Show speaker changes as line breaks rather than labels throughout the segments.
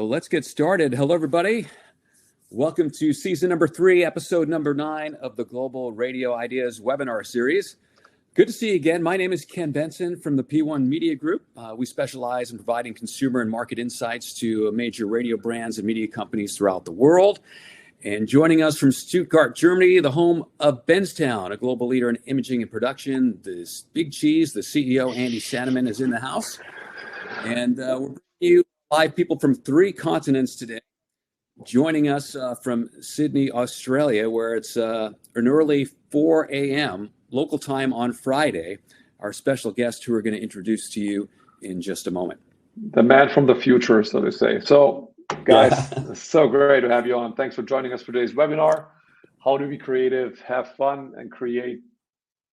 Let's get started. Hello, everybody. Welcome to season number 3, episode number 9 of the Global Radio Ideas webinar series. Good to see you again. My name is Ken Benson from the P1 Media Group. We specialize in providing consumer and market insights to major radio brands and media companies throughout the world. And joining us from Stuttgart, Germany, the home of Benztown, a global leader in imaging and production, this Big Cheese, the CEO, Andy Sandeman, is in the house. And we're bringing you live people from 3 continents today. Joining us from Sydney, Australia, where it's an early 4 a.m. local time on Friday, our special guest who we're going to introduce to you in just a moment.
The man from the future, so to say. So, guys, It's so great to have you on. Thanks for joining us for today's webinar. How to be creative, have fun, and create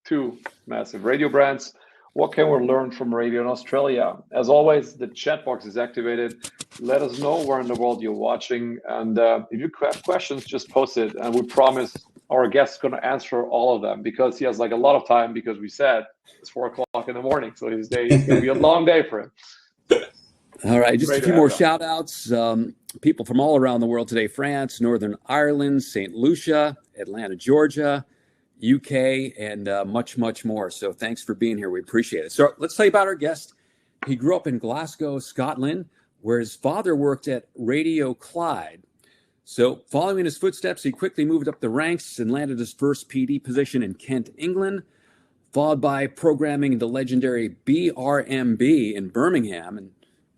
2 massive radio brands. What can we learn from radio in Australia? As always, the chat box is activated. Let us know where in the world you're watching. And if you have questions, just post it. And we promise our guest is going to answer all of them because he has like a lot of time because we said it's 4 o'clock in the morning. So his day is going to be a long day for him.
All right, just a few more shout outs. People from all around the world today: France, Northern Ireland, St. Lucia, Atlanta, Georgia, UK, and much, much more. So thanks for being here. We appreciate it. So let's tell you about our guest. He grew up in Glasgow, Scotland, where his father worked at Radio Clyde. So following his footsteps, he quickly moved up the ranks and landed his first PD position in Kent, England, followed by programming in the legendary BRMB in Birmingham. And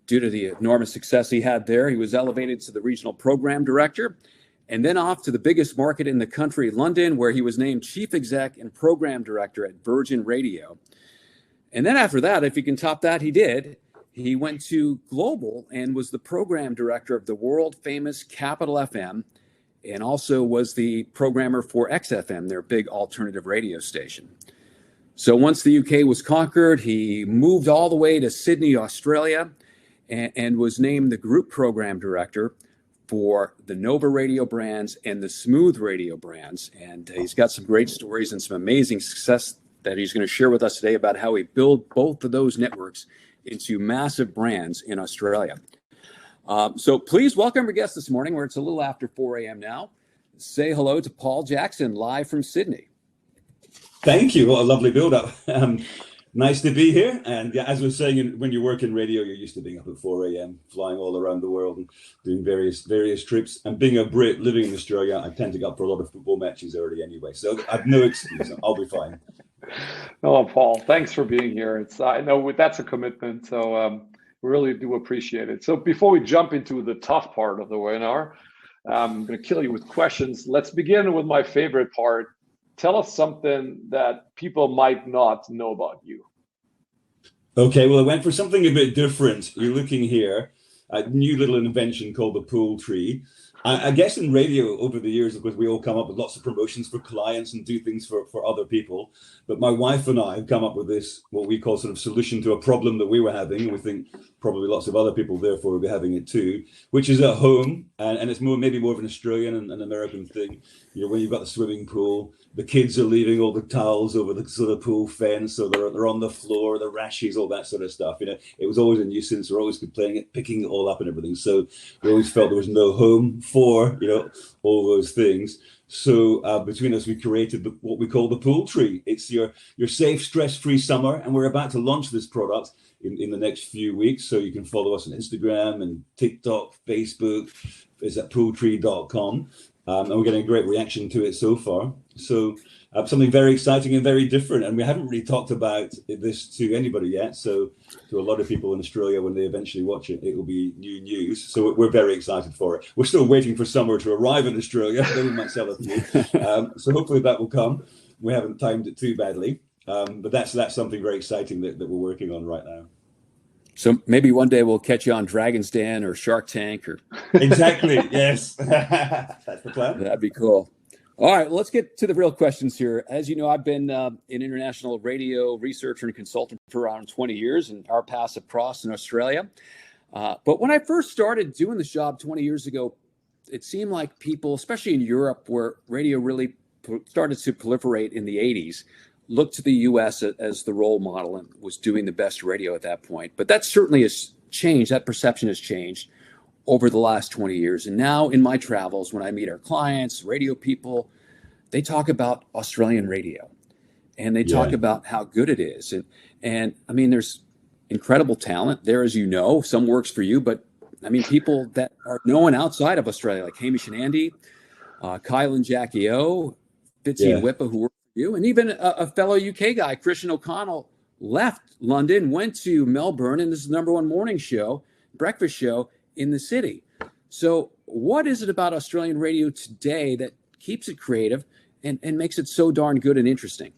due to the enormous success he had there, he was elevated to the regional program director, and then off to the biggest market in the country, London, where he was named chief exec and program director at Virgin Radio. And then after that, if you can top that, he did. He went to Global and was the program director of the world famous Capital FM, and also was the programmer for XFM, their big alternative radio station. So once the UK was conquered, he moved all the way to Sydney, Australia, and was named the group program director for the Nova radio brands and the Smooth radio brands. And he's got some great stories and some amazing success that he's going to share with us today about how he built both of those networks into massive brands in Australia. So please welcome our guest this morning, where it's a little after 4 a.m. now. Say hello to Paul Jackson, live from Sydney.
Thank you. What a lovely build-up. Nice to be here. And yeah, as I was saying, when you work in radio, you're used to being up at 4 a.m., flying all around the world and doing various trips. And being a Brit living in Australia, I tend to get up for a lot of football matches early anyway. So I have no excuse. I'll be fine.
No, Paul, thanks for being here. I know that's a commitment, so we really do appreciate it. So before we jump into the tough part of the webinar, I'm going to kill you with questions. Let's begin with my favorite part. Tell us something that people might not know about you.
Okay, well, I went for something a bit different. You're looking here, a new little invention called the Pual tree. I guess in radio over the years, of course, we all come up with lots of promotions for clients and do things for other people. But my wife and I have come up with this, what we call sort of solution to a problem that we were having. And we think probably lots of other people, therefore, will be having it too, which is at home. And it's maybe more of an Australian and an American thing. You know, when you've got the swimming pool, the kids are leaving all the towels over the sort of pool fence, so they're on the floor, the rashes, all that sort of stuff. You know, it was always a nuisance. We're always complaining it, picking it all up and everything. So we always felt there was no home for, you know, all those things. So between us, we created what we call the Pual tree. It's your safe, stress-free summer, and we're about to launch this product in the next few weeks. So you can follow us on Instagram and TikTok, Facebook. It's at pualtree.com. And we're getting a great reaction to it so far. So something very exciting and very different. And we haven't really talked about this to anybody yet. So to a lot of people in Australia, when they eventually watch it, it will be new news. So we're very excited for it. We're still waiting for summer to arrive in Australia. Then we might sell it. So hopefully that will come. We haven't timed it too badly. But that's something very exciting that we're working on right now.
So maybe one day we'll catch you on Dragon's Den or Shark Tank or.
Exactly. Yes. That's the plan.
That'd be cool. All right, let's get to the real questions here. As you know, I've been an international radio researcher and consultant for around 20 years, and our paths have crossed in Australia. But when I first started doing this job 20 years ago, it seemed like people, especially in Europe, where radio really started to proliferate in the 80s, looked to the U.S. as the role model and was doing the best radio at that point. But that certainly has changed. That perception has changed. over the last 20 years. And now in my travels, when I meet our clients, radio people, they talk about Australian radio, and they talk about how good it is. And I mean, there's incredible talent there, as you know. Some works for you, but I mean, people that are known outside of Australia, like Hamish and Andy, Kyle and Jackie O, Fitzy and Whippa, who work for you, and even a fellow UK guy, Christian O'Connell, left London, went to Melbourne, and this is the #1 morning show, breakfast show in the city. So what is it about Australian radio today that keeps it creative and makes it so darn good and interesting?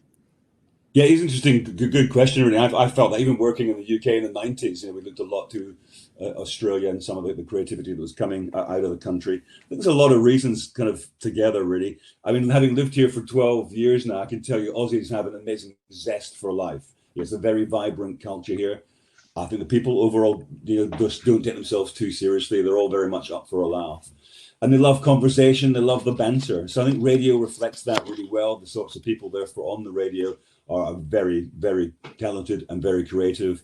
Yeah, it's interesting. Good question, really. I felt that even working in the UK in the 90s, we looked a lot to Australia and some of the creativity that was coming out of the country. I think there's a lot of reasons kind of together, really. I mean, having lived here for 12 years now, I can tell you Aussies have an amazing zest for life. It's a very vibrant culture here. I think the people overall, just don't take themselves too seriously. They're all very much up for a laugh. And they love conversation, they love the banter. So I think radio reflects that really well. The sorts of people, therefore, on the radio are very, very talented and very creative.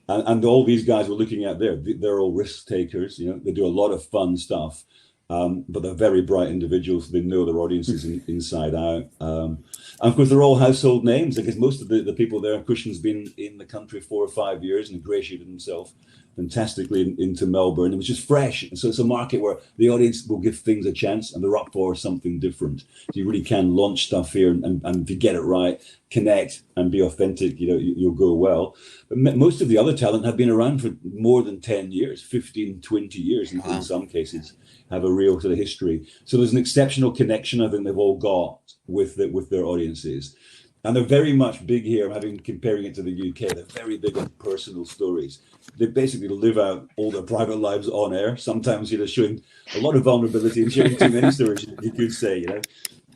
And all these guys we're looking at there, they're all risk takers. They do a lot of fun stuff, but they're very bright individuals. They know their audiences inside out. And of course, they're all household names. I guess most of the people there, Christian's been in the country 4 or 5 years and ingratiated himself fantastically into Melbourne. It was just fresh. So it's a market where the audience will give things a chance and they're up for something different. So you really can launch stuff here and if you get it right, connect and be authentic, you'll go well. But most of the other talent have been around for more than 10 years, 15, 20 years in some cases, have a real sort of history. So there's an exceptional connection I think they've all got with their audiences. And they're very much big here, comparing it to the UK, they're very big on personal stories. They basically live out all their private lives on air, sometimes showing a lot of vulnerability and sharing too many stories, you could say,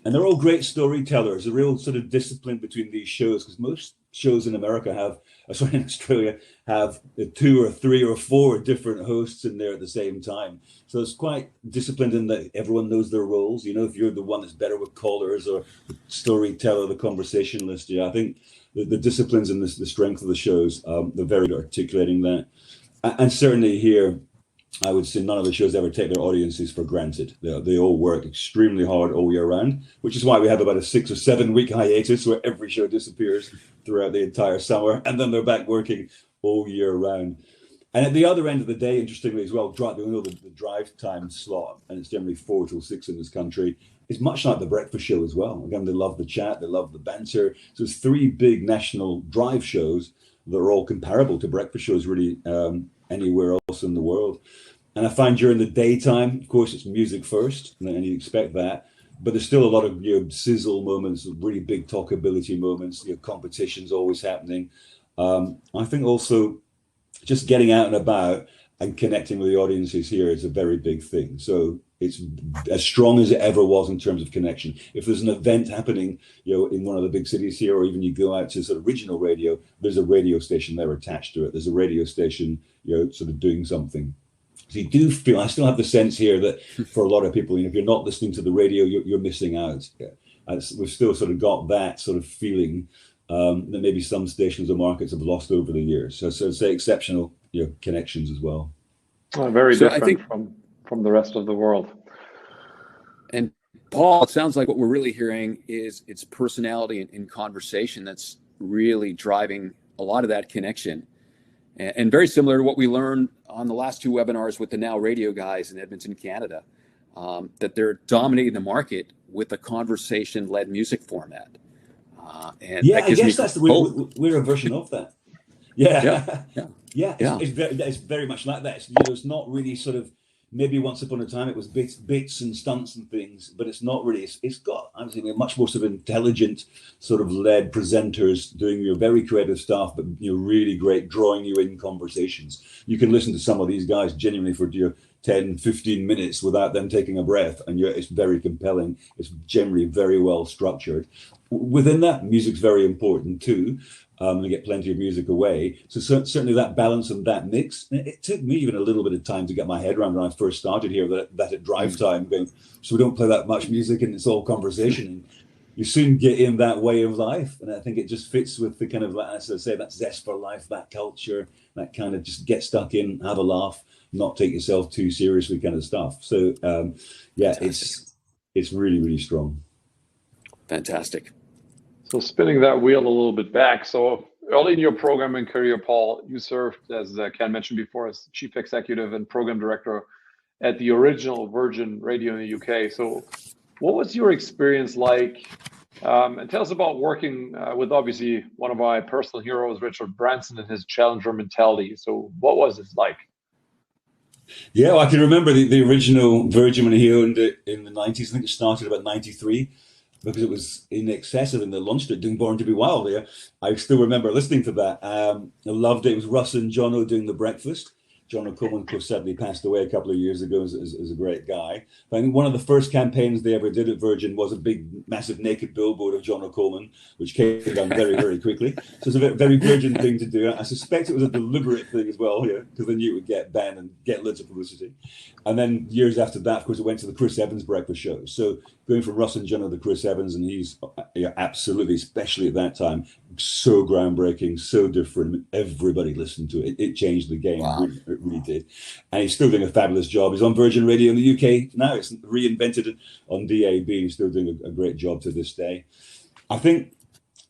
And they're all great storytellers, a real sort of discipline between these shows, because most shows in in Australia have 2 or 3 or 4 different hosts in there at the same time. So it's quite disciplined in that everyone knows their roles. If you're the one that's better with callers or the storyteller, the conversationalist, I think the disciplines and the strength of the shows, they're very good at articulating that. And certainly here, I would say none of the shows ever take their audiences for granted. They all work extremely hard all year round, which is why we have about a 6 or 7 week hiatus where every show disappears throughout the entire summer, and then they're back working all year round. And at the other end of the day, interestingly as well, the drive time slot, and it's generally 4 till 6 in this country, is much like the breakfast show as well. Again, they love the chat, they love the banter. So it's 3 big national drive shows that are all comparable to breakfast shows really anywhere else in the world. And I find during the daytime, of course, it's music first, and you expect that. But there's still a lot of sizzle moments, really big talkability moments. Competition's always happening. I think also just getting out and about and connecting with the audiences here is a very big thing. So it's as strong as it ever was in terms of connection. If there's an event happening, in one of the big cities here, or even you go out to sort of regional radio, there's a radio station there attached to it. There's a radio station, sort of doing something. So you do feel, I still have the sense here that for a lot of people, if you're not listening to the radio, you're missing out. We've still sort of got that sort of feeling that maybe some stations or markets have lost over the years. So say exceptional connections as well.
Very different from the rest of the world.
And Paul, it sounds like what we're really hearing is it's personality and conversation that's really driving a lot of that connection. And very similar to what we learned on the last 2 webinars with the Now Radio guys in Edmonton, Canada, that they're dominating the market with a conversation-led music format. And
I guess we're a version of that. It's very much like that. It's not really sort of, maybe once upon a time it was bits and stunts and things, but it's not really. It's got, I'm thinking, much more sort of intelligent, sort of led presenters doing your very creative stuff, but really great, drawing you in conversations. You can listen to some of these guys genuinely for 10, 15 minutes without them taking a breath, and it's very compelling. It's generally very well structured. Within that, music's very important too. And get plenty of music away. So certainly that balance and that mix, it took me even a little bit of time to get my head around when I first started here, that at drive time going, so we don't play that much music and it's all conversation. you soon get in that way of life. And I think it just fits with the kind of, as I say, that zest for life, that culture, that kind of just get stuck in, have a laugh, not take yourself too seriously kind of stuff. So yeah, it's really, really strong.
Fantastic.
So spinning that wheel a little bit back. So early in your programming career, Paul, you served, as Ken mentioned before, as chief executive and program director at the original Virgin Radio in the UK. So what was your experience like? And tell us about working with obviously one of my personal heroes, Richard Branson, and his challenger mentality. So what was it like?
Yeah, well, I can remember the original Virgin when he owned it in the 90s. I think it started about 93 because it was in excessive and they launched it doing Born to be Wild there. I still remember listening to that. I loved it. It was Russ and Jono doing the breakfast. John O'Coleman, of course, sadly passed away a couple of years ago as a great guy. But I think one of the first campaigns they ever did at Virgin was a big, massive naked billboard of John O'Coleman, which came down very, very quickly. So it's a very Virgin thing to do. I suspect it was a deliberate thing as well here, because they knew it would get banned and get loads of publicity. And then years after that, of course, it went to the Chris Evans breakfast show. So going from Russ and John to Chris Evans, and he's absolutely, especially at that time, so groundbreaking, so different. Everybody listened to it. It changed the game.
Wow.
It really did. And he's still doing a fabulous job. He's on Virgin Radio in the UK now. It's reinvented on DAB. He's still doing a great job to this day. I think,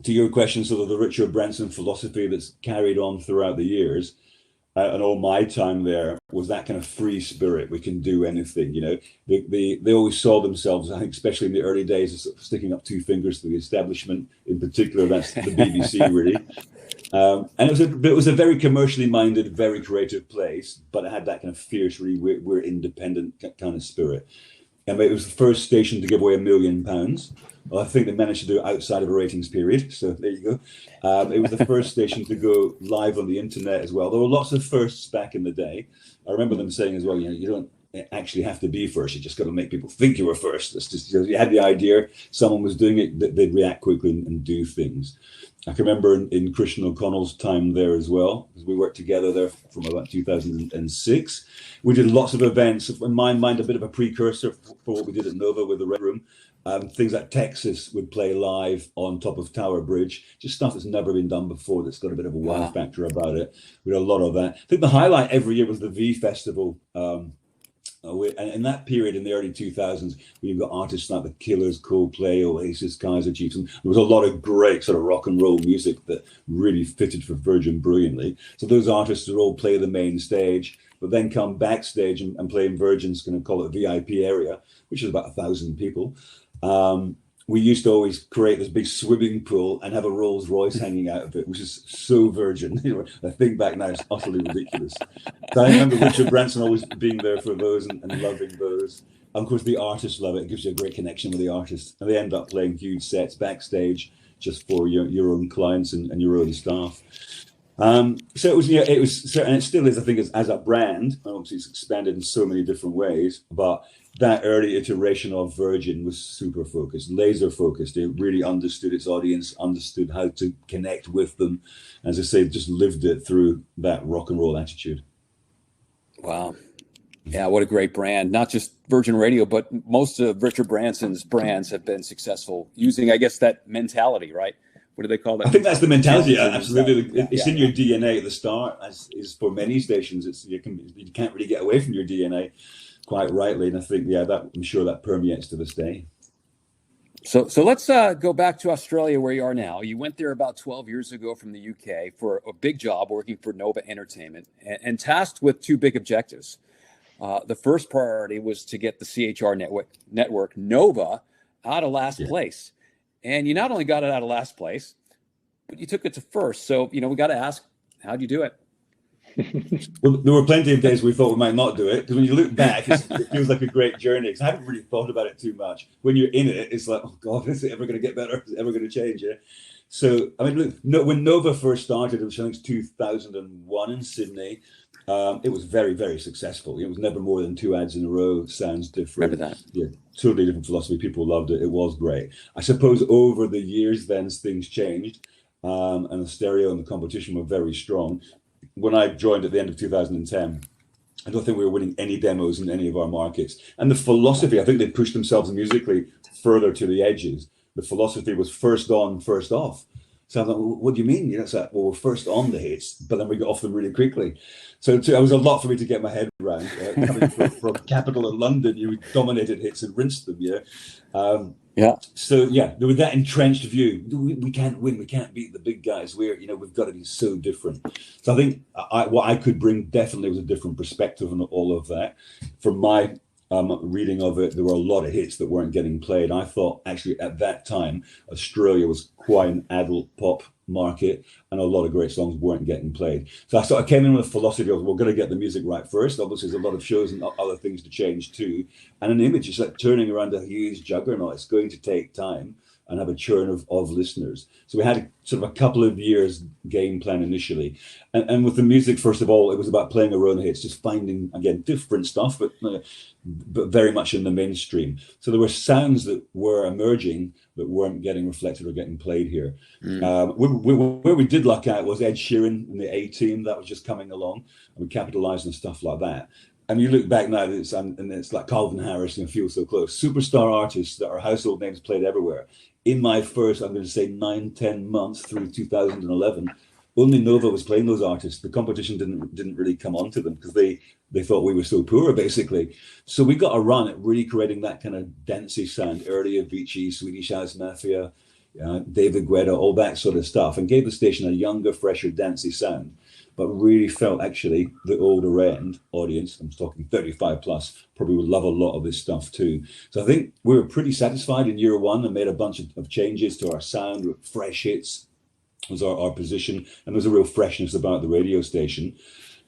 to your question, sort of the Richard Branson philosophy that's carried on throughout the years, and all my time there, was that kind of free spirit. We can do anything, you know. They always saw themselves, I think, especially in the early days, as sort of sticking up two fingers to the establishment. In particular, that's the BBC, really. And it was a very commercially minded, very creative place, but it had that kind of fierce, really, we're independent kind of spirit. And it was the first station to give away £1 million. Well, I think they managed to do it outside of a ratings period. So there you go. It was the first station to go live on the internet as well. There were lots of firsts back in the day. I remember them saying as well, you know, you don't actually have to be first. You just got to make people think you were first. It's just, you had the idea, someone was doing it, they'd react quickly and do things. I can remember in Christian O'Connell's time there as well, because we worked together there from about 2006. We did lots of events. In my mind, a bit of a precursor for what we did at Nova with the Red Room. Things like Texas would play live on top of Tower Bridge, just stuff that's never been done before, that's got a bit of a wow factor about it. We had a lot of that. I think the highlight every year was the V Festival. And in that period, in the early 2000s, we've got artists like the Killers, Coldplay, Oasis, Kaiser Chiefs, and there was a lot of great sort of rock and roll music that really fitted for Virgin brilliantly. So those artists would all play the main stage, but then come backstage and play in Virgin's, going to call it VIP area, which is about 1,000 people. We used to always create this big swimming pool and have a Rolls Royce hanging out of it, which is so Virgin. You know, I think back now, it's utterly ridiculous. So I remember Richard Branson always being there for those and loving those. And of course, the artists love it. It gives you a great connection with the artists. And they end up playing huge sets backstage just for your own clients and your own staff. So it was, yeah, it was, and it still is, I think, as a brand. Obviously, it's expanded in so many different ways, but that early iteration of Virgin was super focused, laser focused. It really understood its audience, understood how to connect with them. As I say, just lived it through that rock and roll attitude.
Wow. Yeah, what a great brand. Not just Virgin Radio, but most of Richard Branson's brands have been successful using, I guess, that mentality, right? What do they call that?
I think that's the mentality. Absolutely. It's in your DNA at the start, as is for many stations. You can't really get away from your DNA, quite rightly. And I think, I'm sure that permeates to this day.
So let's go back to Australia, where you are now. You went there about 12 years ago from the UK for a big job working for Nova Entertainment and tasked with two big objectives. The first priority was to get the CHR network Nova out of last place. And you not only got it out of last place, but you took it to first. So, we got to ask, how'd you do it?
Well, there were plenty of days we thought we might not do it, because when you look back, it feels like a great journey. Because I haven't really thought about it too much. When you're in it, it's like, oh God, is it ever going to get better? Is it ever going to change? Yeah. So, I mean, look, when Nova first started, which I think was 2001 in Sydney, it was very, very successful. It was never more than 2 ads in a row. Sounds different.
Remember that?
Yeah, totally different philosophy. People loved it. It was great. I suppose over the years, then things changed, and the stereo and the competition were very strong. When I joined at the end of 2010, I don't think we were winning any demos in any of our markets. And the philosophy, I think they pushed themselves musically further to the edges. the philosophy was first on, first off. So I thought, well, what do you mean? You know, it's like, well, we're first on the hits, but then we got off them really quickly. So it was a lot for me to get my head around. Coming from capital in London, you dominated hits and rinsed them, So yeah, with that entrenched view, we can't win, we can't beat the big guys. We've got to be so different. So I think what I could bring definitely was a different perspective on all of that. From my reading of it, there were a lot of hits that weren't getting played. I thought actually at that time, Australia was quite an adult pop market and a lot of great songs weren't getting played. So I sort of came in with a philosophy of, we're going to get the music right first. Obviously, there's a lot of shows and other things to change too. And an image is like turning around a huge juggernaut. It's going to take time and have a churn of listeners. So we had sort of a couple of years game plan initially. And with the music, first of all, it was about playing our own hits, just finding, again, different stuff, but very much in the mainstream. So there were sounds that were emerging that weren't getting reflected or getting played here. Where we did luck out was Ed Sheeran and the A-Team. That was just coming along, and we capitalized on stuff like that. And you look back now, it's like Calvin Harris and Feel So Close, superstar artists that are household names played everywhere. In my first, I'm going to say 9-10 months through 2011, only Nova was playing those artists. The competition didn't really come onto them because they thought we were so poor, basically. So we got a run at really creating that kind of dancey sound, early Avicii, Swedish House Mafia, David Guetta, all that sort of stuff, and gave the station a younger, fresher, dancey sound. But really felt actually the older end audience, I'm talking 35 plus, probably would love a lot of this stuff too. So I think we were pretty satisfied in year one and made a bunch of changes to our sound. Fresh hits was our position, and there's a real freshness about the radio station.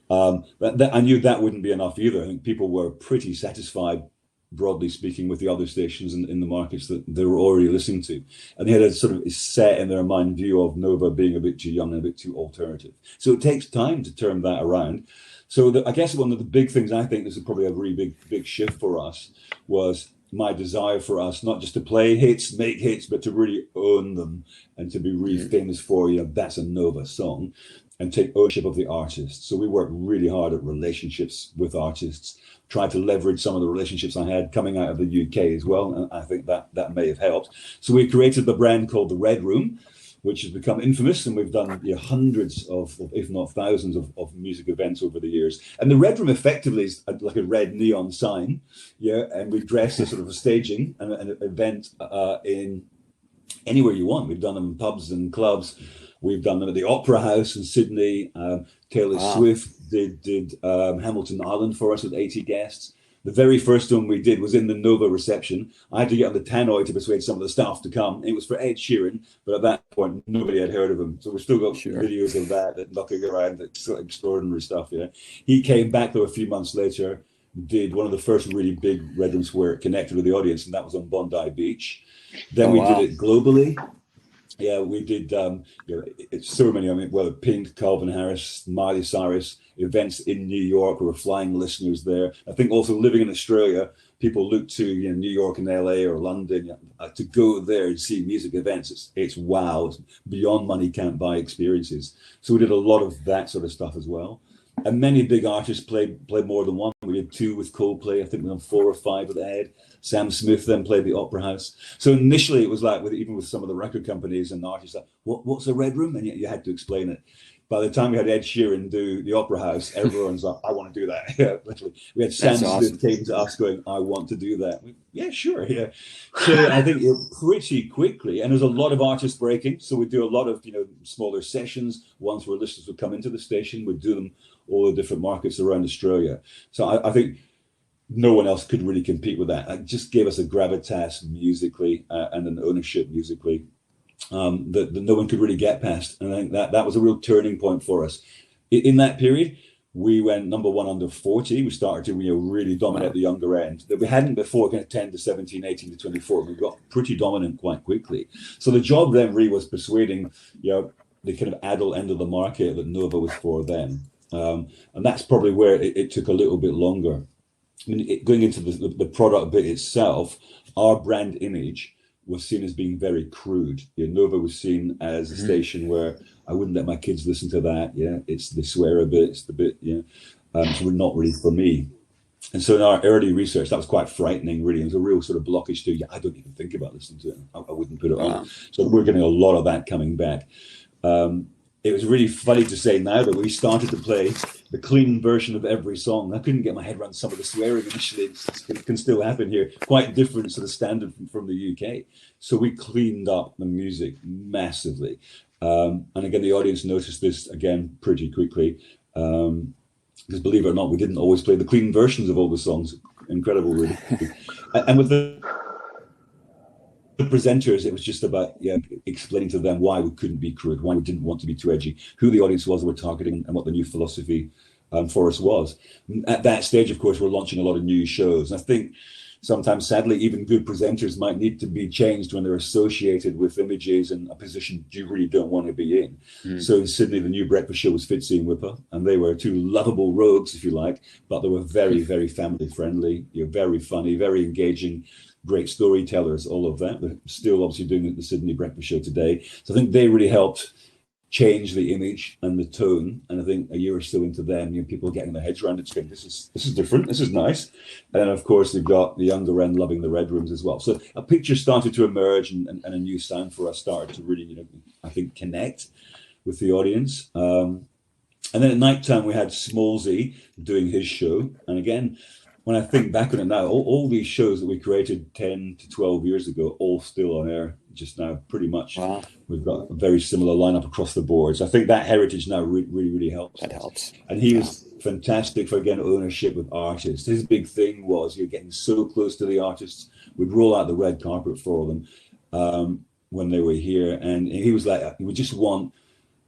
But I knew that wouldn't be enough either. I think people were pretty satisfied, broadly speaking, with the other stations in the markets that they were already listening to. And they had a sort of set in their mind view of Nova being a bit too young and a bit too alternative. So it takes time to turn that around. So I guess one of the big things, I think this is probably a really big shift for us, was my desire for us not just to play hits, make hits, but to really own them and to be really famous for, that's a Nova song, and take ownership of the artist. So we worked really hard at relationships with artists, tried to leverage some of the relationships I had coming out of the UK as well, and I think that may have helped. So we created the brand called the Red Room, which has become infamous, and we've done hundreds of, if not thousands of music events over the years. And the Red Room effectively is like a red neon sign, and we dress as sort of a staging and an event in anywhere you want. We've done them in pubs and clubs. We've done them at the Opera House in Sydney. Taylor Swift did Hamilton Island for us with 80 guests. The very first one we did was in the Nova reception. I had to get on the tannoy to persuade some of the staff to come. It was for Ed Sheeran, but at that point, nobody had heard of him. So we've still got videos of that knocking around, that's extraordinary stuff. He came back, though, a few months later, did one of the first really big Red Rooms where it connected with the audience, and that was on Bondi Beach. Then we did it globally. Yeah, we did it's so many. I mean, Pink, Calvin Harris, Miley Cyrus, events in New York. We were flying listeners there. I think also living in Australia, people look to New York and LA or London to go there and see music events. It's wow. It's beyond money can't buy experiences. So we did a lot of that sort of stuff as well. And many big artists played more than one. We did 2 with Coldplay. I think we done 4 or 5 with Ed. Sam Smith then played the Opera House. So initially it was like, even with some of the record companies and artists, like, what's a Red Room? And you had to explain it. By the time we had Ed Sheeran do the Opera House, everyone's like, I want to do that. Yeah, literally. We had Sam Smith came to us going, I want to do that. Yeah, sure. Yeah. So I think pretty quickly, and there's a lot of artists breaking. So we do a lot of, smaller sessions. Ones where listeners would come into the station, we'd do them all the different markets around Australia. So I think no one else could really compete with that. It just gave us a gravitas musically and an ownership musically that no one could really get past. And I think that was a real turning point for us. In that period, we went number 1 under 40. We started to really dominate the younger end that we hadn't before, kind of 10 to 17, 18 to 24. We got pretty dominant quite quickly. So the job then really was persuading the kind of adult end of the market that Nova was for them. And that's probably where it took a little bit longer. I mean, going into the product bit itself, our brand image was seen as being very crude. Nova was seen as a station where I wouldn't let my kids listen to that. Yeah, they swear a bit. It's the bit. So we're not really for me. And so in our early research, that was quite frightening, really. It was a real sort of blockage to, yeah, I don't even think about listening to it. I wouldn't put it on. So we're getting a lot of that coming back. It was really funny to say now that we started to play the clean version of every song. I couldn't get my head around some of the swearing initially. It can still happen here. Quite different to the standard from the UK. So we cleaned up the music massively. And again, the audience noticed this again pretty quickly. Because believe it or not, we didn't always play the clean versions of all the songs. Incredible, really. And with the presenters, it was just about explaining to them why we couldn't be crude, why we didn't want to be too edgy, who the audience was that we're targeting, and what the new philosophy for us was. At that stage, of course, we're launching a lot of new shows. And I think sometimes, sadly, even good presenters might need to be changed when they're associated with images and a position you really don't want to be in. So in Sydney, the new breakfast show was Fitzy and Whipper, and they were two lovable rogues, if you like, but they were very, very family friendly, very funny, very engaging, great storytellers, all of that. They're still obviously doing the Sydney breakfast show today. So I think they really helped change the image and the tone. And I think a year or so into them, people are getting their heads around it, saying, this is different, this is nice. And then of course they've got the younger end loving the red rooms as well. So a picture started to emerge, and a new sound for us started to really, I think, connect with the audience. And then at night time we had Smallsy doing his show. And again, when I think back on it now, all these shows that we created 10 to 12 years ago, all still on air just now, pretty much. Wow. We've got a very similar lineup across the board. So I think that heritage now really helps.
That helps.
And he was fantastic for, again, ownership with artists. His big thing was you're getting so close to the artists. We'd roll out the red carpet for them when they were here. And he was like, he would just want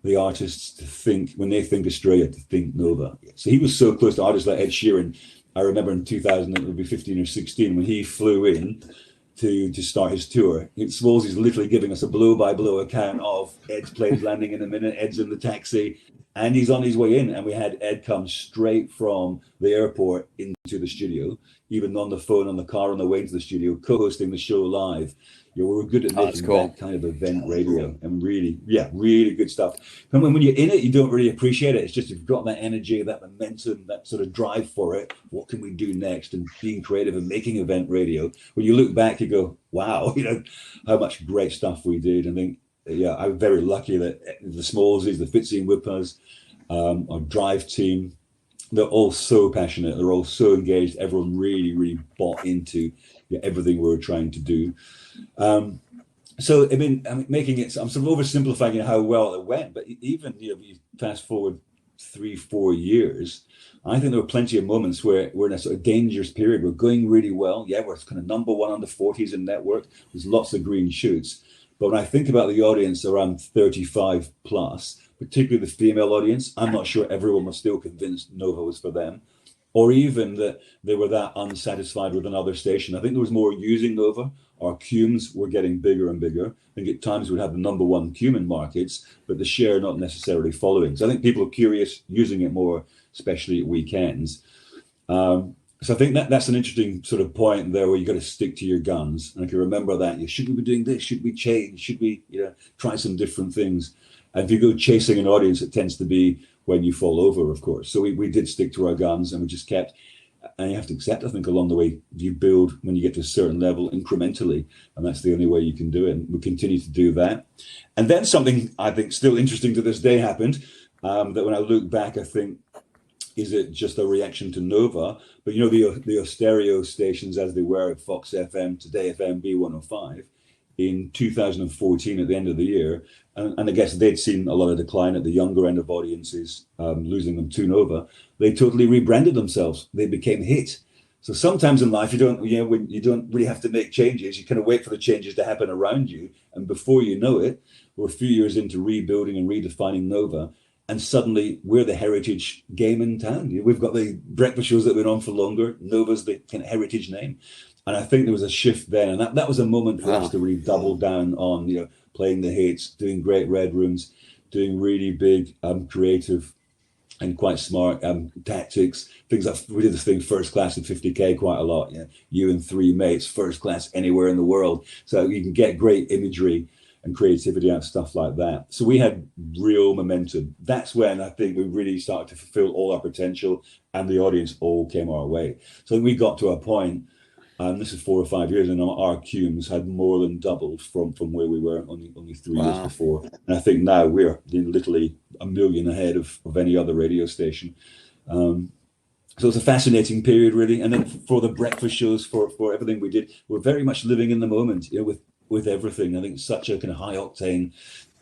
the artists to think, when they think Australia, to think Nova. So he was so close to artists like Ed Sheeran. I remember in 2000, it would be 15 or 16, when he flew in to start his tour. Smallsy's literally giving us a blow-by-blow account of Ed's plane's landing in a minute, Ed's in the taxi, and he's on his way in. And we had Ed come straight from the airport into the studio, even on the phone, on the car on the way into the studio, co-hosting the show live. We were good at making that kind of event radio, and really good stuff. And when you're in it, you don't really appreciate it. It's just you've got that energy, that momentum, that sort of drive for it. What can we do next? And being creative and making event radio. When you look back, you go, wow, how much great stuff we did. I think, I'm very lucky that the Smallsies, the Fitzy and Whippers, our drive team, they're all so passionate. They're all so engaged. Everyone really bought into everything we were trying to do. So I mean, I'm sort of oversimplifying how well it went, but even you fast forward 3-4 years, I think there were plenty of moments where we're in a sort of dangerous period. We're going really well. We're kind of number one under 40s in network. There's lots of green shoots. But when I think about the audience around 35 plus, particularly the female audience, I'm not sure everyone was still convinced Nova was for them, or even that they were that unsatisfied with another station. I think there was more using Nova. Our cumes were getting bigger and bigger. I think at times we'd have the number one cume in markets, but the share not necessarily following. So I think people are curious, using it more, especially at weekends. So I think that's an interesting sort of point there, where you got to stick to your guns. And if you remember that, should we be doing this? Should we change? Should we try some different things? And if you go chasing an audience, it tends to be when you fall over, of course. So we did stick to our guns, and we just kept, and you have to accept, I think, along the way, you build when you get to a certain level incrementally, and that's the only way you can do it. And we continue to do that. And then something I think still interesting to this day happened, that when I look back, I think, is it just a reaction to Nova? But the stereo stations as they were at Fox FM, Today FM, B105, in 2014 at the end of the year, and I guess they'd seen a lot of decline at the younger end of audiences, losing them to Nova. They totally rebranded themselves. They became Hit. So sometimes in life, when you don't really have to make changes, you kind of wait for the changes to happen around you, and before you know it, we're a few years into rebuilding and redefining Nova, and suddenly we're the heritage game in town. We've got the breakfast shows that have been on for longer. Nova's the kind of heritage name. And I think there was a shift then, and that was a moment for us to really double down on, playing the hits, doing great red rooms, doing really big, creative and quite smart tactics. Things like we did this thing, First Class at 50K quite a lot. You and three mates, first class anywhere in the world. So you can get great imagery and creativity out of stuff like that. So we had real momentum. That's when I think we really started to fulfill all our potential, and the audience all came our way. So we got to a point, and this is 4 or 5 years, and our cumes had more than doubled from where we were only 3 years before. And I think now we're literally a million ahead of any other radio station. So it's a fascinating period, really. And then for the breakfast shows, for everything we did, we're very much living in the moment, with everything. I think it's such a kind of high octane,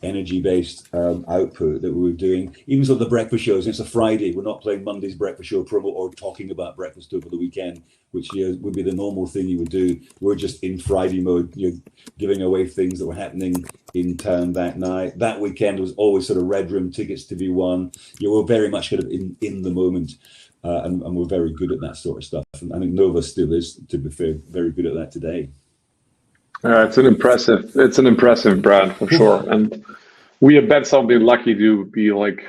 energy-based output that we were doing. Even so, the breakfast shows, it's a Friday. We're not playing Monday's breakfast show promo or talking about breakfast over the weekend, which would be the normal thing you would do. We're just in Friday mode, giving away things that were happening in town that night. That weekend was always sort of red room tickets to be won. We're very much kind of in the moment. And we're very good at that sort of stuff. And I think Nova still is, to be fair, very good at that today.
It's an impressive brand for sure. And we at Benztown have been lucky to be like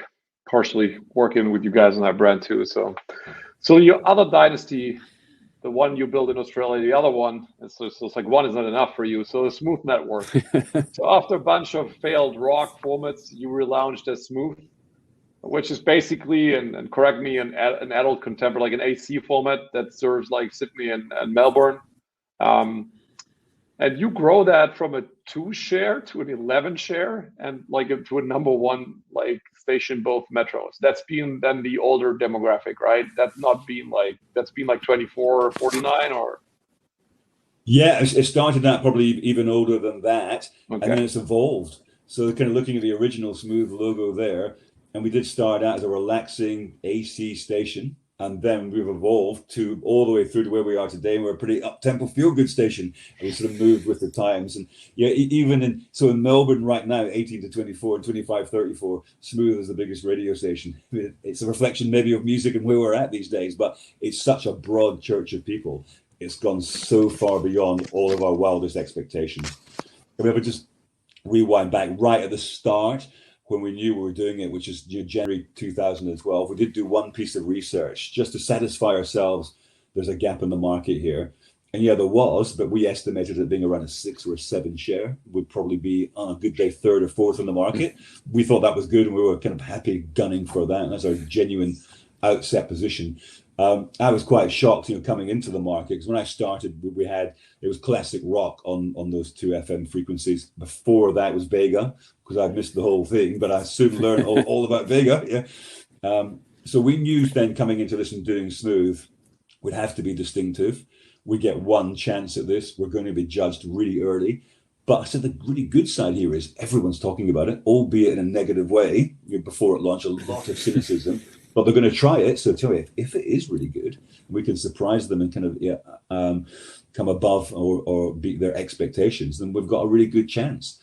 partially working with you guys on that brand too. So your other dynasty, the one you built in Australia, the other one, it's like one is not enough for you. So the Smooth Network. So after a bunch of failed rock formats, you relaunched as Smooth, which is basically, and correct me, an adult contemporary, like an AC format that serves like Sydney and Melbourne. And you grow that from a 2 share to an 11 share and like to a #1 like station, both metros. That's been then the older demographic, right? That's been like 24 or 49 or?
Yeah, it started out probably even older than that. Okay. And then it's evolved. So kind of looking at the original Smooth logo there, and we did start out as a relaxing AC station, and then we've evolved to all the way through to where we are today. We're a pretty up-tempo, feel-good station, and we sort of moved with the times. And even in Melbourne right now, 18 to 24 and 25, 34, Smooth is the biggest radio station. It's a reflection maybe of music and where we're at these days, but it's such a broad church of people. It's gone so far beyond all of our wildest expectations. If we ever just rewind back right at the start, when we knew we were doing it, which is January 2012, we did do one piece of research just to satisfy ourselves there's a gap in the market here. And there was, but we estimated it being around a 6 or a 7 share, would probably be on a good day 3rd or 4th in the market. We thought that was good, and we were kind of happy gunning for that. And that's our genuine outset position. I was quite shocked, coming into the market, because when I started, it was classic rock on those 2 FM frequencies. Before that was Vega, because I missed the whole thing, but I soon learned all about Vega. Yeah. So we knew then coming into this and doing Smooth would have to be distinctive. We get one chance at this. We're going to be judged really early. But I said the really good side here is everyone's talking about it, albeit in a negative way. Before it launched, a lot of cynicism. But they're going to try it. So tell me, if it is really good, we can surprise them and kind of come above or beat their expectations, then we've got a really good chance.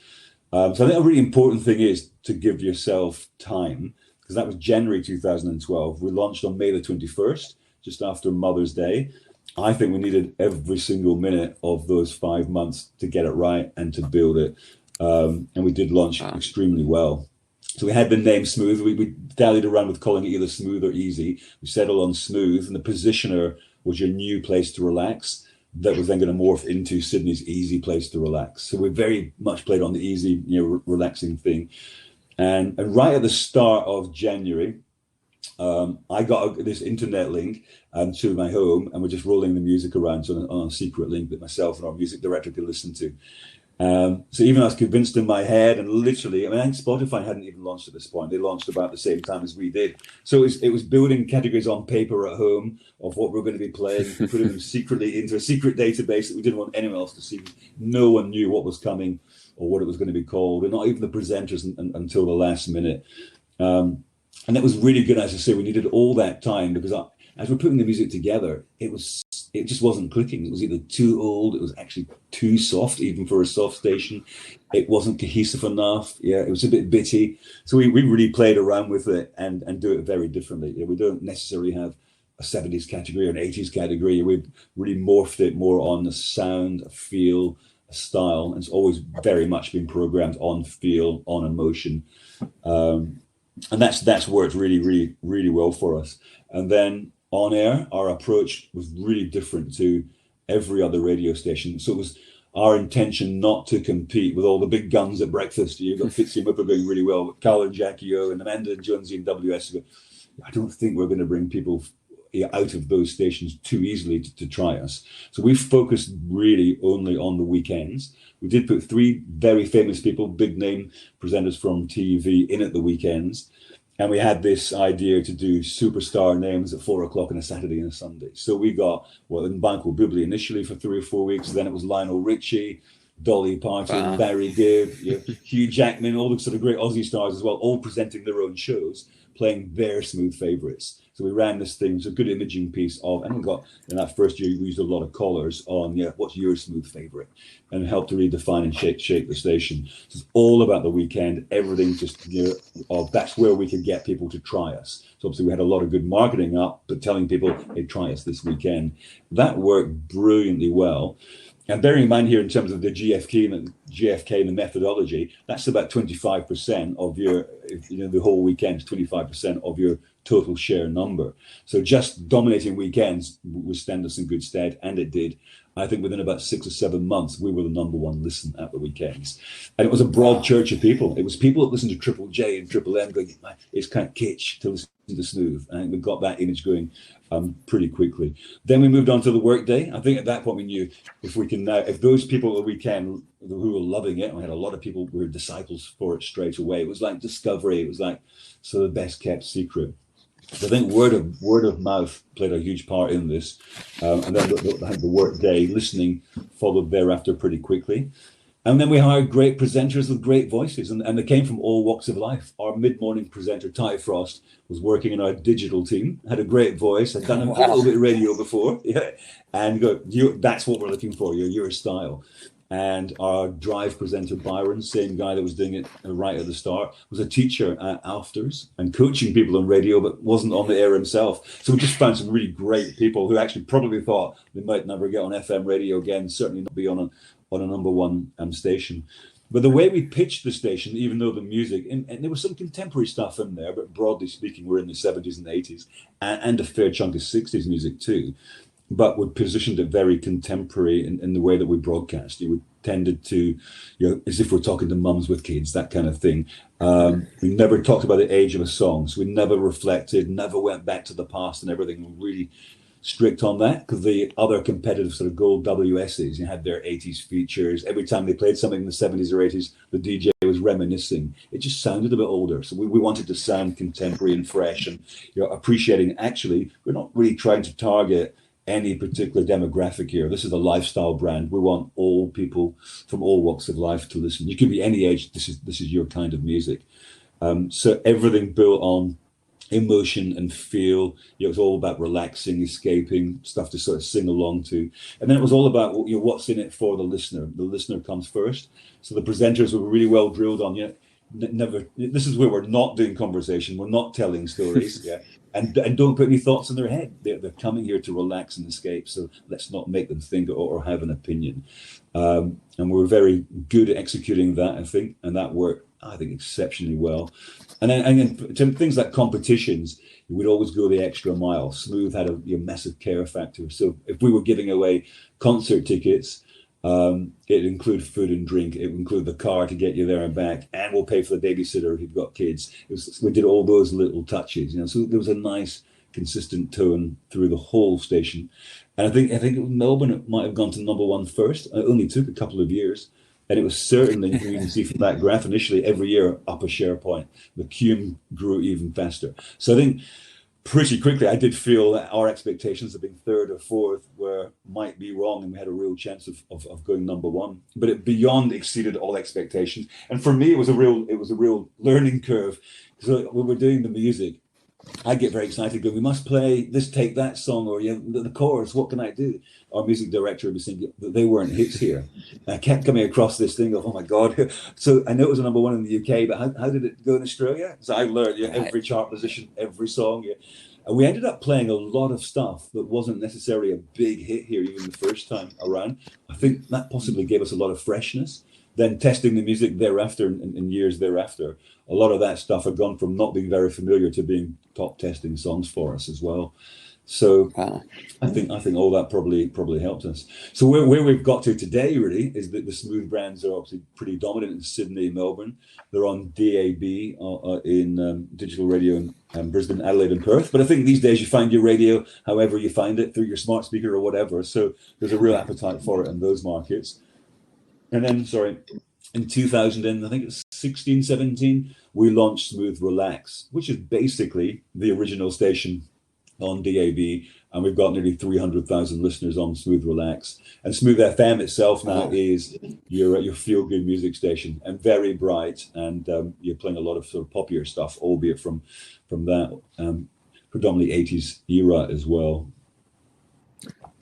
So I think a really important thing is to give yourself time, because that was January 2012. We launched on May the 21st, just after Mother's Day. I think we needed every single minute of those 5 months to get it right and to build it. And we did launch extremely well. So we had the name Smooth. We dallied around with calling it either Smooth or Easy. We settled on Smooth, and the positioner was your new place to relax. That was then going to morph into Sydney's easy place to relax. So we very much played on the easy, relaxing thing. And right at the start of January, I got this internet link to my home, and we're just rolling the music around on a secret link that myself and our music director could listen to. So even I was convinced in my head, and literally, I think Spotify hadn't even launched at this point. They launched about the same time as we did. So it was building categories on paper at home of what we're going to be playing, putting them secretly into a secret database that we didn't want anyone else to see. No one knew what was coming or what it was going to be called, and not even the presenters until the last minute. And that was really good. As I say, we needed all that time, because as we're putting the music together, it just wasn't clicking. It was either too old, it was actually too soft, even for a soft station. It wasn't cohesive enough. It was a bit bitty. So we really played around with it and do it very differently. We don't necessarily have a 70s category or an 80s category. We've really morphed it more on the sound, a feel, a style. And it's always very much been programmed on feel, on emotion. And that's worked really, really, really well for us. And then on air, our approach was really different to every other radio station. So it was our intention not to compete with all the big guns at breakfast. You've got Fitzy and Whipper going really well, but Carl and Jackie O and Amanda and Jonesy and WS. I don't think we're going to bring people out of those stations too easily to try us. So we focused really only on the weekends. We did put 3 very famous people, big name presenters from TV in at the weekends. And we had this idea to do superstar names at 4 o'clock on a Saturday and a Sunday. So we got, Michael Buble initially for 3 or 4 weeks. Then it was Lionel Richie, Dolly Parton, Barry Gibb, Hugh Jackman, all the sort of great Aussie stars as well, all presenting their own shows, playing their smooth favourites. So we ran this thing, it was a good imaging piece of, and we got, in that first year, we used a lot of callers on, what's your smooth favourite? And helped to redefine and shake the station. So it's all about the weekend, everything just, that's where we could get people to try us. So obviously we had a lot of good marketing up, but telling people, hey, try us this weekend. That worked brilliantly well. And bearing in mind here in terms of the GFK and the methodology, that's about 25% of your, the whole weekend is 25% of your total share number. So just dominating weekends would stand us in good stead, and it did. I think within about 6 or 7 months, we were the number 1 listen at the weekends. And it was a broad church of people. It was people that listened to Triple J and Triple M going, it's kind of kitsch to listen to Smooth. And I think we got that image going pretty quickly. Then we moved on to the workday. I think at that point we knew if those people at the weekend who were loving it, we had a lot of people who were disciples for it straight away. It was like discovery. It was like the best kept secret. So I think word of mouth played a huge part in this, and then the work day listening followed thereafter pretty quickly. And then we hired great presenters with great voices, and they came from all walks of life. Our mid-morning presenter, Ty Frost, was working in our digital team, had a great voice, had done a little bit of radio before, and that's what we're looking for, your style. And our drive presenter, Byron, same guy that was doing it right at the start, was a teacher at Afters and coaching people on radio, but wasn't on the air himself. So we just found some really great people who actually probably thought they might never get on FM radio again, certainly not be on a number 1 station. But the way we pitched the station, even though the music, and there was some contemporary stuff in there, but broadly speaking, we're in the 70s and 80s, and a fair chunk of 60s music too. But we positioned it very contemporary in the way that we broadcast. We tended to, as if we're talking to mums with kids, that kind of thing. We never talked about the age of a song. So we never reflected, never went back to the past and everything. We're really strict on that, because the other competitive sort of gold WSs had their 80s features. Every time they played something in the 70s or 80s, the DJ was reminiscing. It just sounded a bit older. So we wanted to sound contemporary and fresh, and appreciating, actually, we're not really trying to target any particular demographic here. This is a lifestyle brand. We want all people from all walks of life to listen. You can be any age. This is your kind of music. So everything built on emotion and feel. It was all about relaxing, escaping, stuff to sort of sing along to. And then it was all about what's in it for the listener. The listener comes first. So the presenters were really well drilled on never. This is where we're not doing conversation. We're not telling stories. And don't put any thoughts in their head. They're coming here to relax and escape. So let's not make them think or have an opinion. And we're very good at executing that, I think, and that worked, I think, exceptionally well. And then things like competitions, we'd always go the extra mile. Smooth had a massive care factor. So if we were giving away concert tickets, it include food and drink. It would include the car to get you there and back, and we'll pay for the babysitter if you've got kids. We did all those little touches, so there was a nice, consistent tone through the whole station. And I think Melbourne, it might have gone to number 1 first. It only took a couple of years, and it was certainly, you can see from that graph, initially every year up a share point. The QM grew even faster. So I think pretty quickly, I did feel that our expectations of being 3rd or 4th might be wrong, and we had a real chance of going number 1. But it beyond exceeded all expectations. And for me, it was a real learning curve. So when we're doing the music, I get very excited. We must play this, take that song, or the chorus. What can I do? Our music director would be saying that they weren't hits here. And I kept coming across this thing of, oh my God. So I know it was a number 1 in the UK, but how did it go in Australia? So I learned every chart position, every song. And we ended up playing a lot of stuff that wasn't necessarily a big hit here, even the first time around. I think that possibly gave us a lot of freshness. Then testing the music thereafter and years thereafter, a lot of that stuff had gone from not being very familiar to being top testing songs for us as well. So
Wow.
I think all that probably helped us. So where we've got to today really is that the Smooth brands are obviously pretty dominant in Sydney and Melbourne. They're on DAB in digital radio in Brisbane, Adelaide, and Perth. But I think these days you find your radio however you find it, through your smart speaker or whatever. So there's a real appetite for it in those markets. And then, in 2000, and I think it's 16, 17, we launched Smooth Relax, which is basically the original station on DAB, and we've got nearly 300,000 listeners on Smooth Relax. And Smooth FM itself now is your feel-good music station, and very bright, and you're playing a lot of sort of poppier stuff, albeit from that predominantly 80s era as well.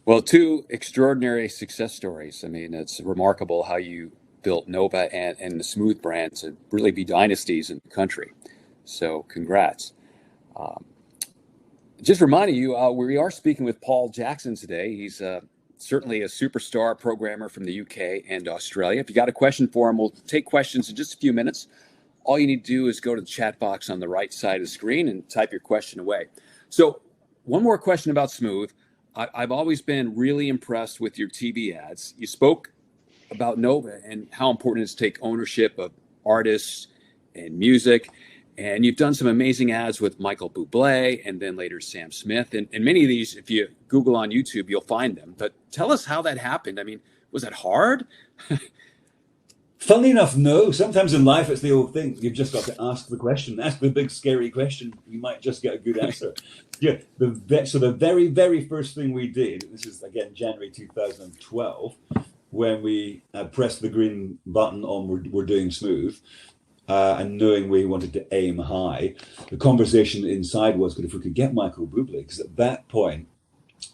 Well, two extraordinary success stories. I mean, it's remarkable how you built Nova and the Smooth brand to really be dynasties in the country. So congrats. Just reminding you, we are speaking with Paul Jackson today. He's certainly a superstar programmer from the UK and Australia. If you got a question for him, we'll take questions in just a few minutes. All you need to do is go to the chat box on the right side of the screen and type your question away. So one more question about Smooth. I've always been really impressed with your TV ads. You spoke about Nova and how important it is to take ownership of artists and music. And you've done some amazing ads with Michael Buble and then later Sam Smith. And many of these, if you Google on YouTube, you'll find them. But tell us how that happened. I mean, was that hard?
Funnily enough, no. Sometimes in life, it's the old thing. You've just got to ask the question. Ask the big, scary question. You might just get a good answer. Yeah. So the very, very first thing we did, this is, again, January 2012, when we pressed the green button on We're Doing Smooth, and knowing we wanted to aim high, the conversation inside was, if we could get Michael Buble, because at that point,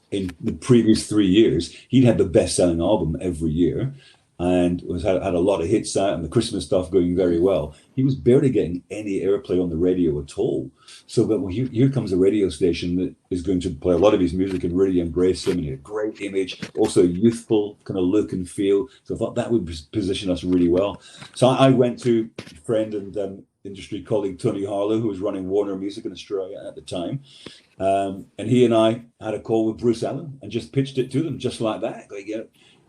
in the previous 3 years, he'd had the best-selling album every year, and had a lot of hits out, and the Christmas stuff going very well. He was barely getting any airplay on the radio at all. So that here comes a radio station that is going to play a lot of his music and really embrace him, and a great image, also youthful kind of look and feel. So I thought that would position us really well. So I went to a friend and industry colleague Tony Harlow, who was running Warner Music in Australia at the time. And he and I had a call with Bruce Allen and just pitched it to them just like that. Going, yeah,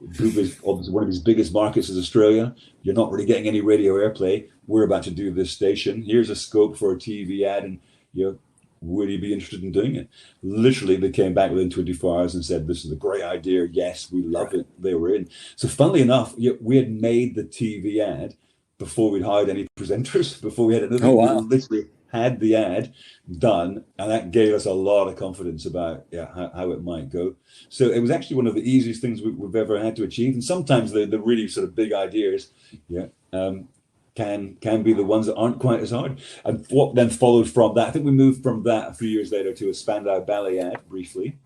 Buble, obviously one of his biggest markets is Australia. You're not really getting any radio airplay. We're about to do this station. Here's a scope for a TV ad, and would you be interested in doing it? Literally, they came back within 24 hours and said, this is a great idea. Yes, we love it. They were in. So funnily enough, we had made the TV ad before we'd hired any presenters, before we had another.
Oh, wow.
We literally had the ad done, and that gave us a lot of confidence about how it might go. So it was actually one of the easiest things we've ever had to achieve. And sometimes the really sort of big ideas, can be the ones that aren't quite as hard. And what then followed from that, I think we moved from that a few years later to a Spandau Ballet ad briefly.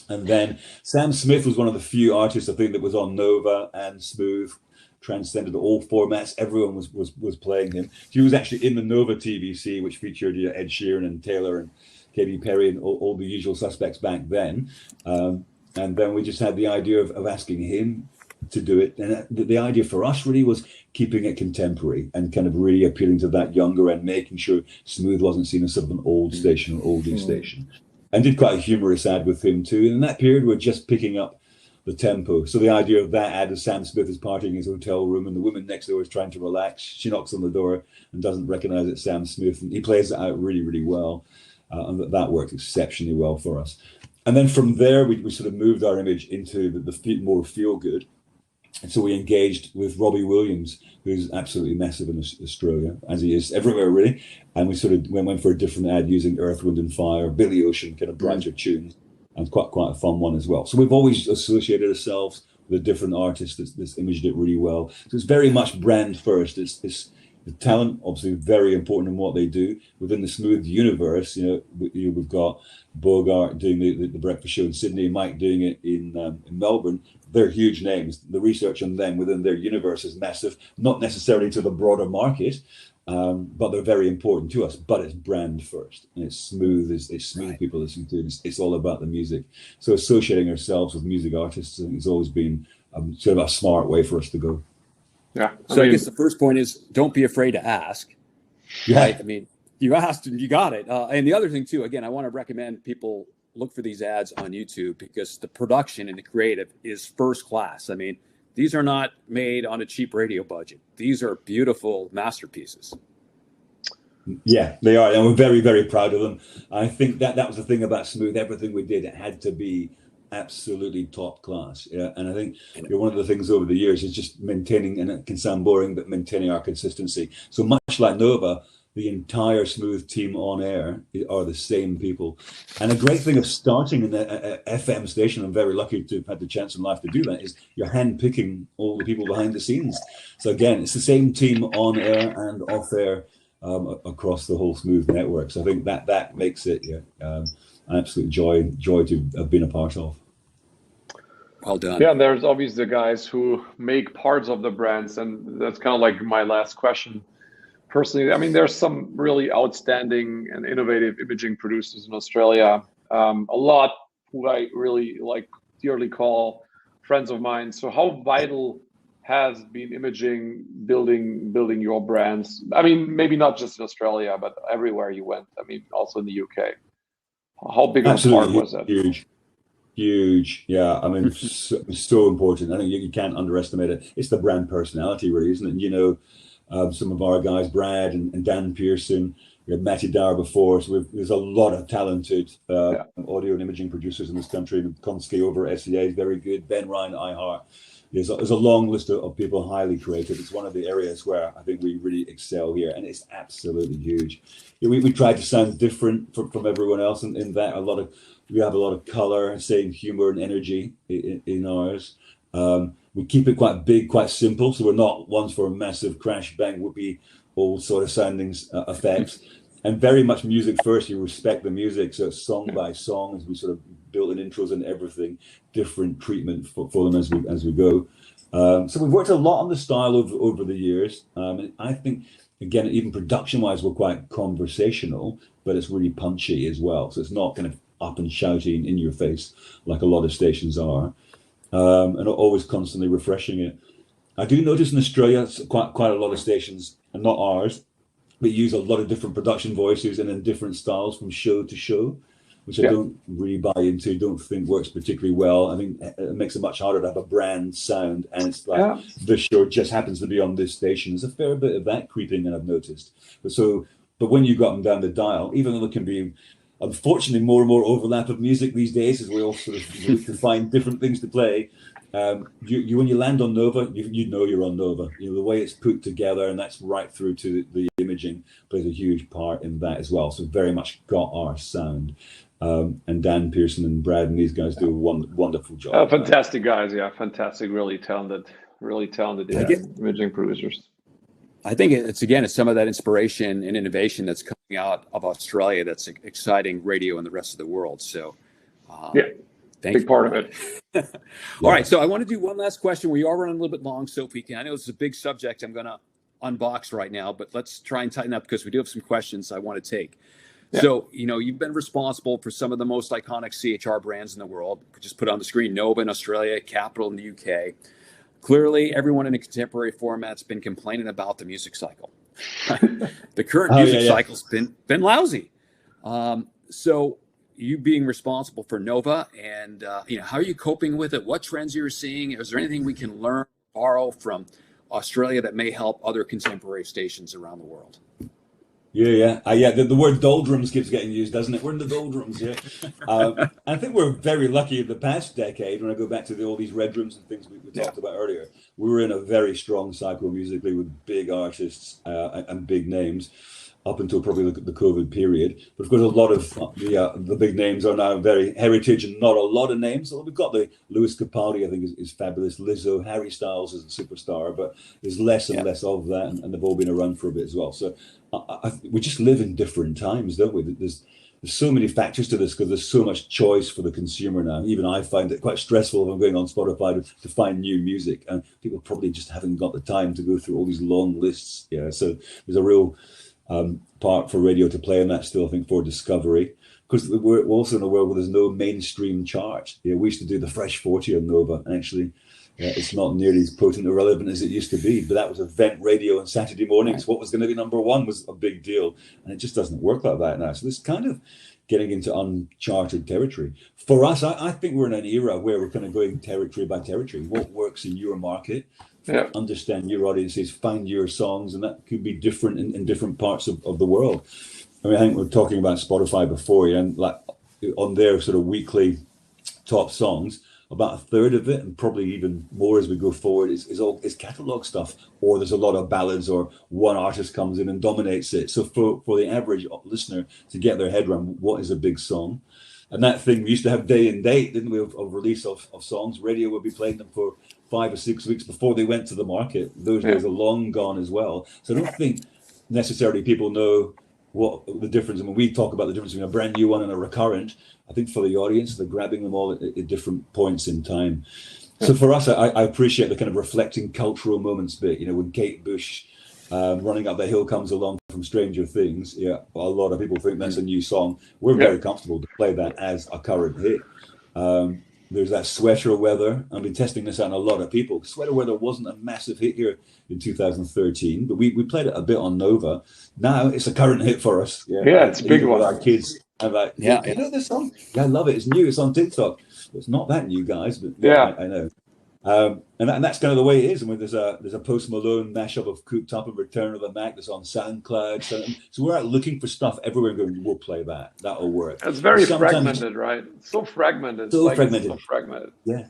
And then Sam Smith was one of the few artists, I think, that was on Nova and Smooth, transcended all formats. Everyone was playing him. He was actually in the Nova TVC, which featured Ed Sheeran and Taylor and Katy Perry and all the usual suspects back then. And then we just had the idea of asking him to do it. And the idea for us really was keeping it contemporary and kind of really appealing to that younger and making sure Smooth wasn't seen as sort of an old station or oldie station. And did quite a humorous ad with him too. And in that period, we're just picking up the tempo. So the idea of that ad is Sam Smith is partying in his hotel room and the woman next door is trying to relax. She knocks on the door and doesn't recognize it's Sam Smith. And he plays it out really, really well. And that worked exceptionally well for us. And then from there, we sort of moved our image into the more feel good. And so we engaged with Robbie Williams, who's absolutely massive in Australia, as he is everywhere, really. And we sort of went for a different ad using Earth, Wind and Fire, Billy Ocean, kind of brighter tunes, and quite a fun one as well. So we've always associated ourselves with a different artist that's imaged it really well. So it's very much brand first. It's the talent, obviously, very important in what they do. Within the Smooth universe, we've got Bogart doing the breakfast show in Sydney, Mike doing it in Melbourne. They're huge names. The research on them within their universe is massive, not necessarily to the broader market, but they're very important to us. But it's brand first, and it's Smooth. It's Smooth right. People listen to. It's all about the music. So associating ourselves with music artists has always been sort of a smart way for us to go.
Yeah.
I guess the first point is don't be afraid to ask.
Yeah.
Right? I mean, you asked and you got it. And the other thing too, again, I want to recommend people look for these ads on YouTube because the production and the creative is first class. I mean, these are not made on a cheap radio budget. These are beautiful masterpieces.
Yeah, they are, and we're very, very proud of them. I think that was the thing about Smooth. Everything we did, it had to be absolutely top class. Yeah, and I think one of the things over the years is just maintaining, and it can sound boring, but maintaining our consistency. So much like Nova, the entire Smooth team on air are the same people. And a great thing of starting in the FM station, I'm very lucky to have had the chance in life to do that, is you're handpicking all the people behind the scenes. So again, it's the same team on air and off air across the whole Smooth network. So I think that makes it an absolute joy to have been a part of.
Well done.
Yeah, and there's obviously the guys who make parts of the brands, and that's kind of like my last question. Personally, I mean, there's some really outstanding and innovative imaging producers in Australia. A lot who I really dearly call friends of mine. So how vital has been imaging building your brands? I mean, maybe not just in Australia, but everywhere you went. I mean, also in the UK. How big of a part was that?
Huge. Yeah, I mean, so important. I think you can't underestimate it. It's the brand personality, really, isn't it? And, you know, some of our guys, Brad and Dan Pearson, we had Matty Dower before. So there's a lot of talented audio and imaging producers in this country. Konski over at SEA is very good. Ben Ryan at iHeart. There's a long list of people highly creative. It's one of the areas where I think we really excel here, and it's absolutely huge. We try to sound different from everyone else in that we have a lot of color, same humor and energy in ours. We keep it quite big, quite simple, so we're not ones for a massive crash bang whoopee, all sort of sounding effects, and very much music first. You respect the music, so it's song by song as we sort of build in intros and everything, different treatment for them as we go. So we've worked a lot on the style over the years. I think, again, even production-wise, we're quite conversational, but it's really punchy as well. So it's not kind of up and shouting in your face like a lot of stations are. And always constantly refreshing it. I do notice in Australia quite a lot of stations, and not ours, but use a lot of different production voices and in different styles from show to show, which I don't really buy into, don't think works particularly well. I think it makes it much harder to have a brand sound, and it's like this show just happens to be on this station. There's a fair bit of that creeping in, I've noticed. But when you got them down the dial, even though there can be unfortunately more and more overlap of music these days as we all sort of look to find different things to play, you when you land on Nova, you know you're on Nova. You know, the way it's put together, and that's right through to the imaging plays a huge part in that as well. So very much got our sound. And Dan Pearson and Brad and these guys do a wonderful job.
Fantastic guys, fantastic, really talented imaging producers.
I think it's some of that inspiration and innovation that's coming out of Australia that's exciting radio in the rest of the world. So,
big part of it.
All right, so I want to do one last question. We are running a little bit long, Sophie. I know this is a big subject I'm going to unbox right now, but let's try and tighten up because we do have some questions I want to take. Yeah. So, you've been responsible for some of the most iconic CHR brands in the world. Just put on the screen, Nova in Australia, Capital in the UK. Clearly, everyone in a contemporary format's been complaining about the music cycle. The current music cycle's been lousy. So you being responsible for Nova, and how are you coping with it? What trends you're seeing? Is there anything we can learn, borrow from Australia that may help other contemporary stations around the world?
The word doldrums keeps getting used, doesn't it? We're in the doldrums, I think we're very lucky in the past decade, when I go back to all these red rooms and things we talked about earlier. We were in a very strong cycle musically with big artists and big names up until probably the COVID period. But of course, a lot of the big names are now very heritage and not a lot of names. So we've got the Lewis Capaldi, I think, is fabulous. Lizzo, Harry Styles is a superstar, but there's less and less of that, and they've all been around for a bit as well. So we just live in different times, don't we? There's so many factors to this because there's so much choice for the consumer now. Even I find it quite stressful if I'm going on Spotify to find new music, and people probably just haven't got the time to go through all these long lists. So there's a real part for radio to play in that still, I think, for discovery, because we're also in a world where there's no mainstream chart. We used to do the Fresh 40 on Nova, and actually it's not nearly as potent or relevant as it used to be, but that was event radio on Saturday mornings. What was going to be number one was a big deal, and it just doesn't work like that now. So this kind of getting into uncharted territory. For us, I think we're in an era where we're kind of going territory by territory. What works in your market, understand your audiences, find your songs, and that could be different in different parts of the world. I mean, I think we were talking about Spotify before, and like on their sort of weekly top songs, about a third of it, and probably even more as we go forward, is catalog stuff, or there's a lot of ballads, or one artist comes in and dominates it. So for the average listener to get their head around what is a big song, and that thing, we used to have day and date, didn't we, of release of songs. Radio would be playing them for 5 or 6 weeks before they went to the market. Those days are long gone as well. So I don't think necessarily people know what the difference. I mean, we talk about the difference between a brand new one and a recurrent. I think for the audience, they're grabbing them all at different points in time. So for us, I appreciate the kind of reflecting cultural moments bit. You know, when Kate Bush, Running Up the Hill comes along from Stranger Things, a lot of people think that's a new song. We're very comfortable to play that as a current hit. There's that Sweater Weather. I've been testing this out on a lot of people. Sweater Weather wasn't a massive hit here in 2013, but we played it a bit on Nova. Now it's a current hit for us.
It's a big one.
With our kids. I'm like, you know this song? Yeah, I love it. It's new. It's on TikTok. It's not that new, guys, but I know. And that's kind of the way it is. I mean, there's a Post Malone mashup of Cooped Up and Return of the Mac that's on SoundCloud. So we're out looking for stuff everywhere and going, we'll play that. That'll work.
It's very fragmented, right? It's so fragmented.
So fragmented. Yeah.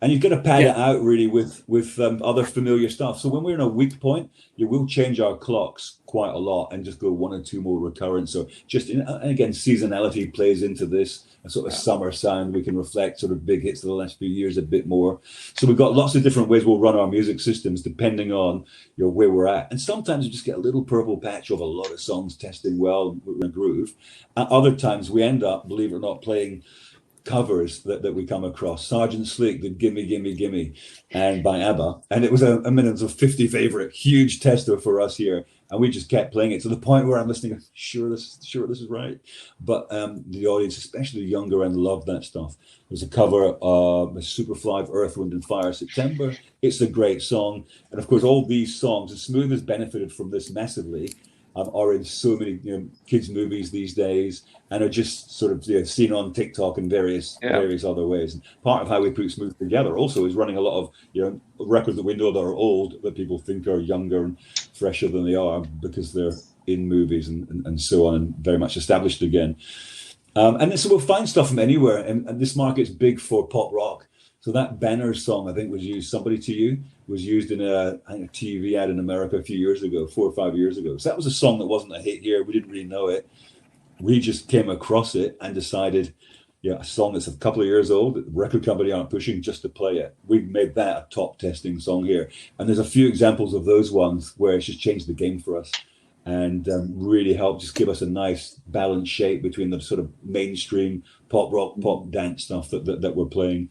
And you've got to pad it out really with other familiar stuff. So when we're in a weak point, we'll change our clocks quite a lot and just go 1 or 2 more recurrents. So and again, seasonality plays into this. A sort of summer sound, we can reflect sort of big hits of the last few years a bit more. So we've got lots of different ways we'll run our music systems depending on where we're at. And sometimes we just get a little purple patch of a lot of songs testing well in a groove. And other times we end up, believe it or not, playing covers that we come across. Sergeant Slick did Gimme Gimme Gimme and by ABBA, and it was a minimum of 50 favorite, huge tester for us here, and we just kept playing it to the point where I'm listening, sure this is right, but the audience, especially the younger end, loved that stuff. There's a cover of Superfly, Earth, Wind and Fire, September. It's a great song, and of course all these songs, and Smooth has benefited from this massively, are in so many kids' movies these days, and are just sort of seen on TikTok and various other ways. And part of how we put Smooth together also is running a lot of records that we know that are old that people think are younger and fresher than they are because they're in movies and so on, and very much established again. And so we'll find stuff from anywhere, and this market's big for pop rock. So that Banner song, I think, was used, Somebody to You, was used in a TV ad in America a few years ago, 4 or 5 years ago. So that was a song that wasn't a hit here. We didn't really know it. We just came across it and decided, a song that's a couple of years old, that the record company aren't pushing, just to play it. We've made that a top testing song here. And there's a few examples of those ones where it's just changed the game for us and really helped just give us a nice balanced shape between the sort of mainstream pop rock, pop dance stuff that we're playing.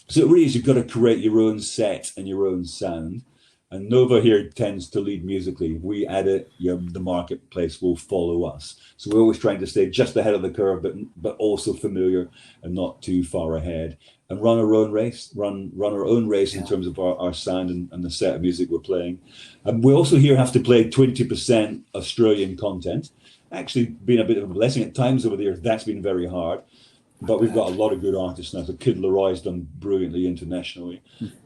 So it really is, you've got to create your own set and your own sound. And Nova here tends to lead musically. We add it, the marketplace will follow us. So we're always trying to stay just ahead of the curve, but also familiar and not too far ahead. And run our own race, run our own race in terms of our sound and the set of music we're playing. And we also here have to play 20% Australian content. Actually been a bit of a blessing at times over the years. That's been very hard. But we've got a lot of good artists now. So Kid Leroy's done brilliantly internationally.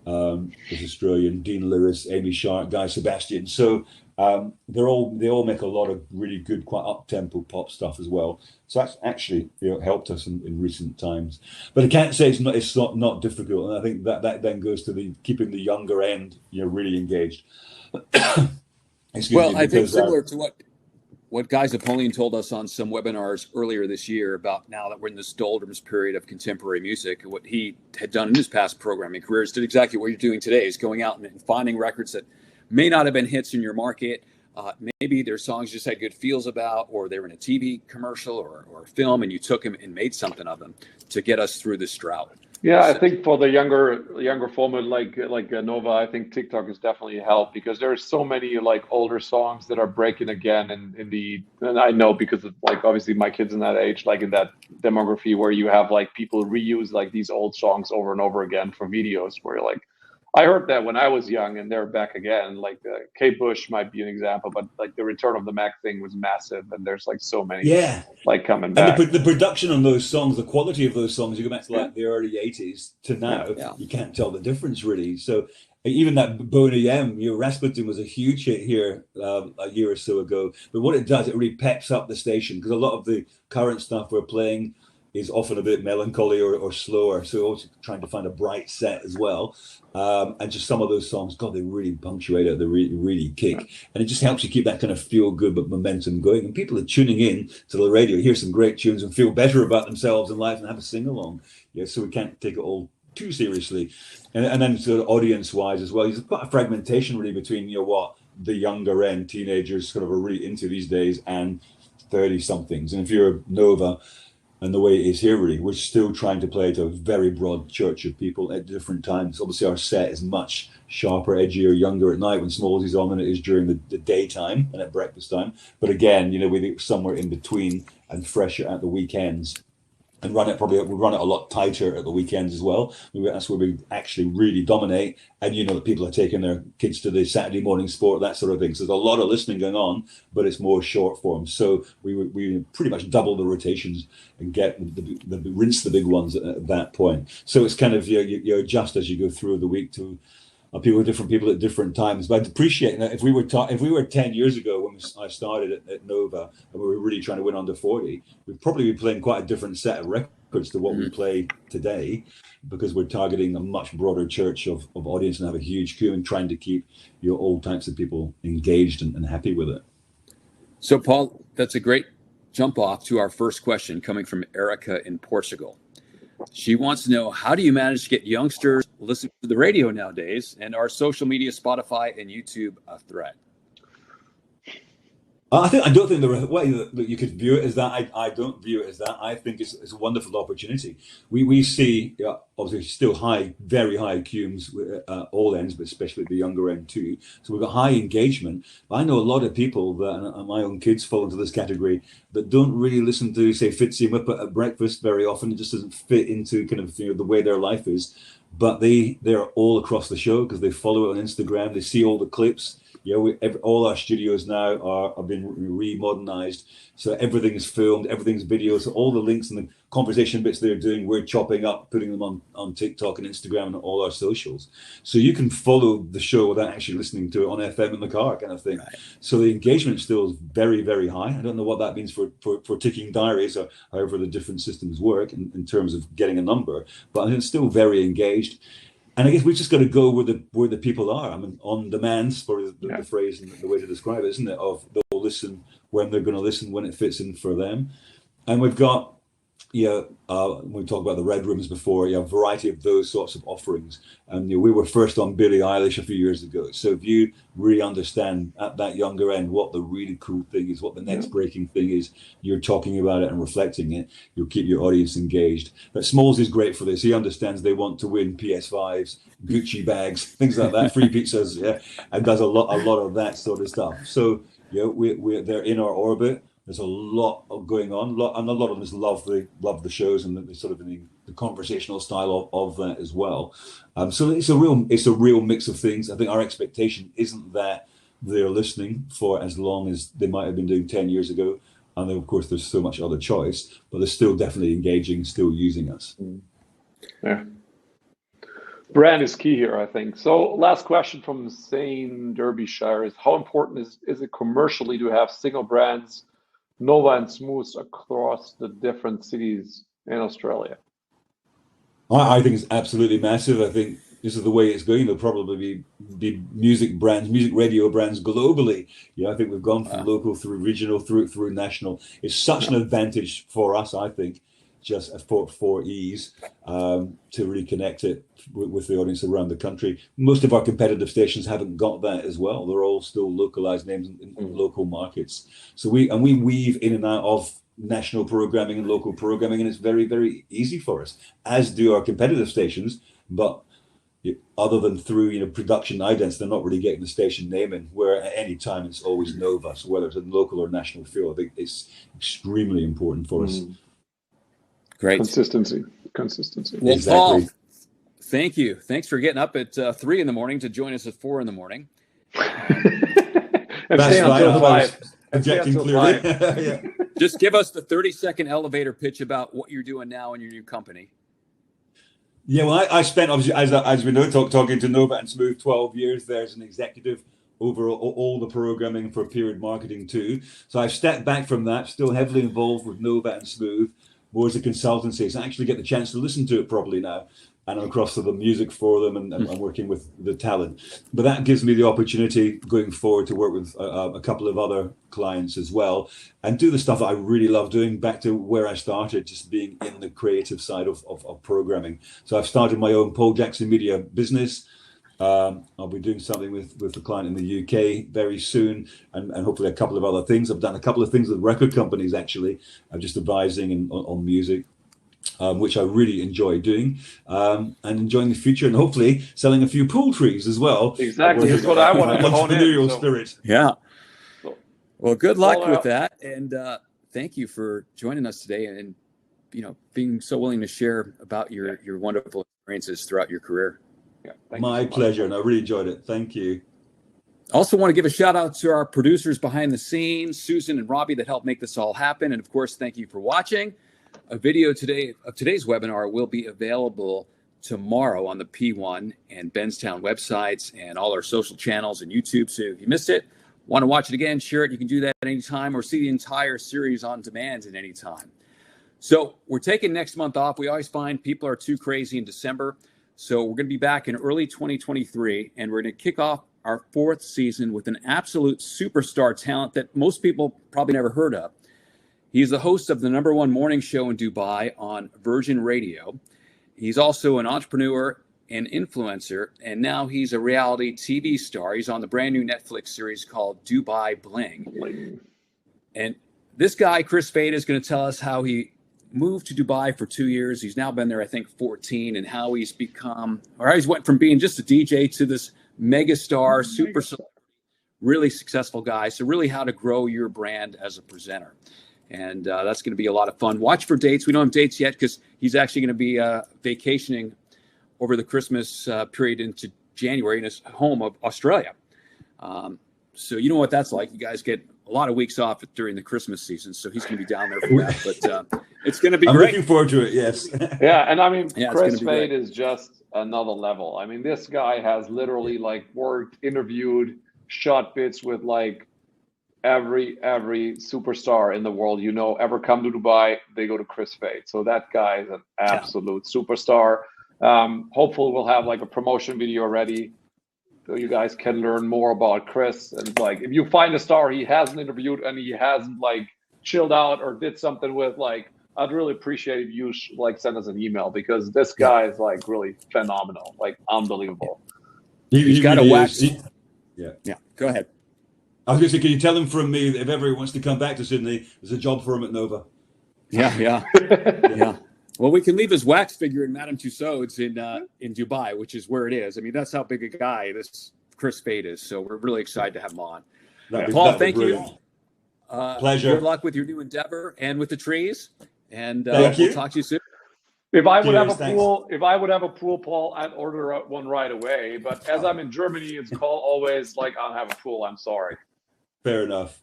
There's Australian, Dean Lewis, Amy Sharp, Guy Sebastian. So they all make a lot of really good, quite up-tempo pop stuff as well. So that's actually helped us in recent times. But I can't say it's not difficult. And I think that then goes to keeping the younger end really engaged.
I think similar to what Guy Zapolian told us on some webinars earlier this year about now that we're in this doldrums period of contemporary music, what he had done in his past programming careers did exactly what you're doing today, is going out and finding records that may not have been hits in your market. Maybe their songs just had good feels about, or they were in a TV commercial or a film, and you took them and made something of them to get us through this drought.
Yeah, I think for the younger format like Nova, I think TikTok has definitely helped, because there's so many older songs that are breaking again and I know because of obviously my kids in that age, in that demography where you have people reuse these old songs over and over again for videos where you're I heard that when I was young, and they're back again. Like Kate Bush might be an example, but like the Return of the Mac thing was massive, and there's like so many like coming back.
And the production on those songs, the quality of those songs, you go back to like the early 80s to now, you can't tell the difference really. So even that Boney M, Rasputin was a huge hit here a year or so ago. But what it does, it really peps up the station, because a lot of the current stuff we're playing is often a bit melancholy or slower. So also trying to find a bright set as well. And just some of those songs, God, they really punctuate it. They really kick. And it just helps you keep that kind of feel good but momentum going. And people are tuning in to the radio, hear some great tunes and feel better about themselves and life and have a sing along. Yeah, so we can't take it all too seriously. And then sort of audience wise as well, there's quite a fragmentation really between, what the younger end teenagers sort of are really into these days and 30 somethings. And if you're Nova, and the way it is here, really, we're still trying to play to a very broad church of people at different times. Obviously, our set is much sharper, edgier, younger at night when Smalls is on than it is during the daytime and at breakfast time. But again, we're somewhere in between and fresher at the weekends. And we run it a lot tighter at the weekends as well. That's where we actually really dominate. And that people are taking their kids to the Saturday morning sport, that sort of thing. So there's a lot of listening going on, but it's more short form. So we pretty much double the rotations and get rinse the big ones at that point. So it's kind of you adjust as you go through the week to different people at different times. But I'd appreciate that if we were 10 years ago when I started at Nova and we were really trying to win under 40, we'd probably be playing quite a different set of records to what we play today, because we're targeting a much broader church of audience and have a huge queue and trying to keep all types of people engaged and happy with it.
So Paul, that's a great jump off to our first question coming from Erica in Portugal. She wants to know, how do you manage to get youngsters listening to the radio nowadays? And are social media, Spotify and YouTube a threat?
I don't think the way that you could view it as that. I don't view it as that. I think it's a wonderful opportunity. We see obviously still very high cumes at all ends, but especially at the younger end too. So we've got high engagement. But I know a lot of people and my own kids fall into this category that don't really listen to, say, Fitzy and Whip at breakfast very often. It just doesn't fit into kind of the way their life is. But they're all across the show because they follow it on Instagram. They see all the clips. All our studios now have been remodernized, so everything's filmed, everything's video. So all the links and the conversation bits they're doing, we're chopping up, putting them on TikTok and Instagram and all our socials. So you can follow the show without actually listening to it on FM in the car, kind of thing. Right. So the engagement still is very, very high. I don't know what that means for ticking diaries or however the different systems work in terms of getting a number, but it's still very engaged. And I guess we've just got to go where the people are. I mean, on demand is probably the phrase and the way to describe it, isn't it? Of they'll listen when they're going to listen, when it fits in for them. And we've got, we talked about the Red Rooms before, a variety of those sorts of offerings. And we were first on Billie Eilish a few years ago. So if you really understand at that younger end what the really cool thing is, what the next breaking thing is, you're talking about it and reflecting it, you'll keep your audience engaged. But Smalls is great for this. He understands they want to win PS5s, Gucci bags, things like that, free pizzas, and does a lot of that sort of stuff. So they're in our orbit. There's a lot going on, and a lot of them just love the shows and the sort of the conversational style of that as well. So it's a real mix of things. I think our expectation isn't that they're listening for as long as they might have been doing 10 years ago. And then, of course, there's so much other choice, but they're still definitely engaging, still using us.
Yeah. Brand is key here, I think. So last question from Zane Derbyshire is, how important is it commercially to have single brands, Nova and Smooth, across the different cities in Australia?
I think it's absolutely massive. I think this is the way it's going. There'll probably be music radio brands globally. I think we've gone from local through regional through national. It's such an advantage for us, I think, just for ease to really connect it with the audience around the country. Most of our competitive stations haven't got that as well. They're all still localized names in local markets. So we weave in and out of national programming and local programming, and it's very, very easy for us, as do our competitive stations. But other than through production idents, they're not really getting the station name in, where at any time it's always Nova. So whether it's a local or national feel, I think it's extremely important for us.
Great.
Consistency.
Well,
exactly.
Paul, Thank you. Thanks for getting up at 3 a.m. to join us at 4 a.m.
And stay until 5.
Projecting clearly. Yeah.
Just give us the 30-second elevator pitch about what you're doing now in your new company.
Yeah, well, I spent, obviously, as we know, talking to Nova and Smooth, 12 years there as an executive over all the programming for Period Marketing too. So I've stepped back from that, still heavily involved with Nova and Smooth, more as a consultancy. So I actually get the chance to listen to it properly now. And I'm across to the music for them, and I'm working with the talent. But that gives me the opportunity going forward to work with a couple of other clients as well, and do the stuff that I really love doing, back to where I started, just being in the creative side of programming. So I've started my own Paul Jackson Media business. I'll be doing something with the client in the UK very soon, and hopefully a couple of other things. I've done a couple of things with record companies, actually. I'm just advising on music. Which I really enjoy doing, and enjoying the future, and hopefully selling a few pool trees as well.
Exactly, that's what I want to hone in.
Entrepreneurial spirit.
Yeah. Well, good luck with that, and thank you for joining us today, and being so willing to share about your wonderful experiences throughout your career.
Yeah,
my pleasure, and I really enjoyed it. Thank you.
Also want to give a shout out to our producers behind the scenes, Susan and Robbie, that helped make this all happen, and of course, thank you for watching. A video today of today's webinar will be available tomorrow on the P1 and Benztown websites and all our social channels and YouTube. So if you missed it, want to watch it again, share it, you can do that at any time, or see the entire series on demand at any time. So we're taking next month off. We always find people are too crazy in December. So we're going to be back in early 2023, and we're going to kick off our 4th season with an absolute superstar talent that most people probably never heard of. He's the host of the #1 morning show in Dubai on Virgin Radio. He's also an entrepreneur and influencer, and now he's a reality TV star. He's on the brand new Netflix series called Dubai Bling. And this guy, Chris Fade, is going to tell us how he moved to Dubai for 2 years. He's now been there, I think, 14, and how he's went from being just a DJ to this megastar, super really successful guy. So really how to grow your brand as a presenter. And that's going to be a lot of fun. Watch for dates. We don't have dates yet because he's actually going to be vacationing over the Christmas period into January in his home of Australia. So you know what that's like. You guys get a lot of weeks off during the Christmas season. So he's going to be down there for that. But it's going to be great.
I'm looking forward to it, yes.
Yeah, and I mean, Chris Fade is just another level. I mean, this guy has literally worked, interviewed, shot bits with every superstar in the world ever come to Dubai, they go to Chris Fade. So that guy is an absolute superstar. Hopefully we'll have a promotion video ready so you guys can learn more about Chris. And if you find a star he hasn't interviewed and he hasn't chilled out or did something with, I'd really appreciate if you send us an email, because this guy is really phenomenal, unbelievable.
He's got
really
a wax.
Yeah.
Go ahead.
I was going to say, can you tell him from me that if ever he wants to come back to Sydney, there's a job for him at Nova.
Yeah. Well, we can leave his wax figure in Madame Tussauds in Dubai, which is where it is. I mean, that's how big a guy this Chris Fade is. So we're really excited to have him on. Paul, thank you.
Pleasure.
Good luck with your new endeavor and with the trees. And
we'll
talk to you soon.
If I would have a pool, Paul, I'd order one right away. But as I'm in Germany, it's called always I don't have a pool. I'm sorry.
Fair enough.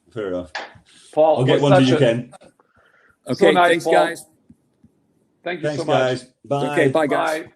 Paul,
I'll get one to you, Ken.
Okay,
so nice,
thanks,
Paul.
guys.
Thank you so much.
Thanks, guys. Bye.
Okay, bye, guys.
Bye.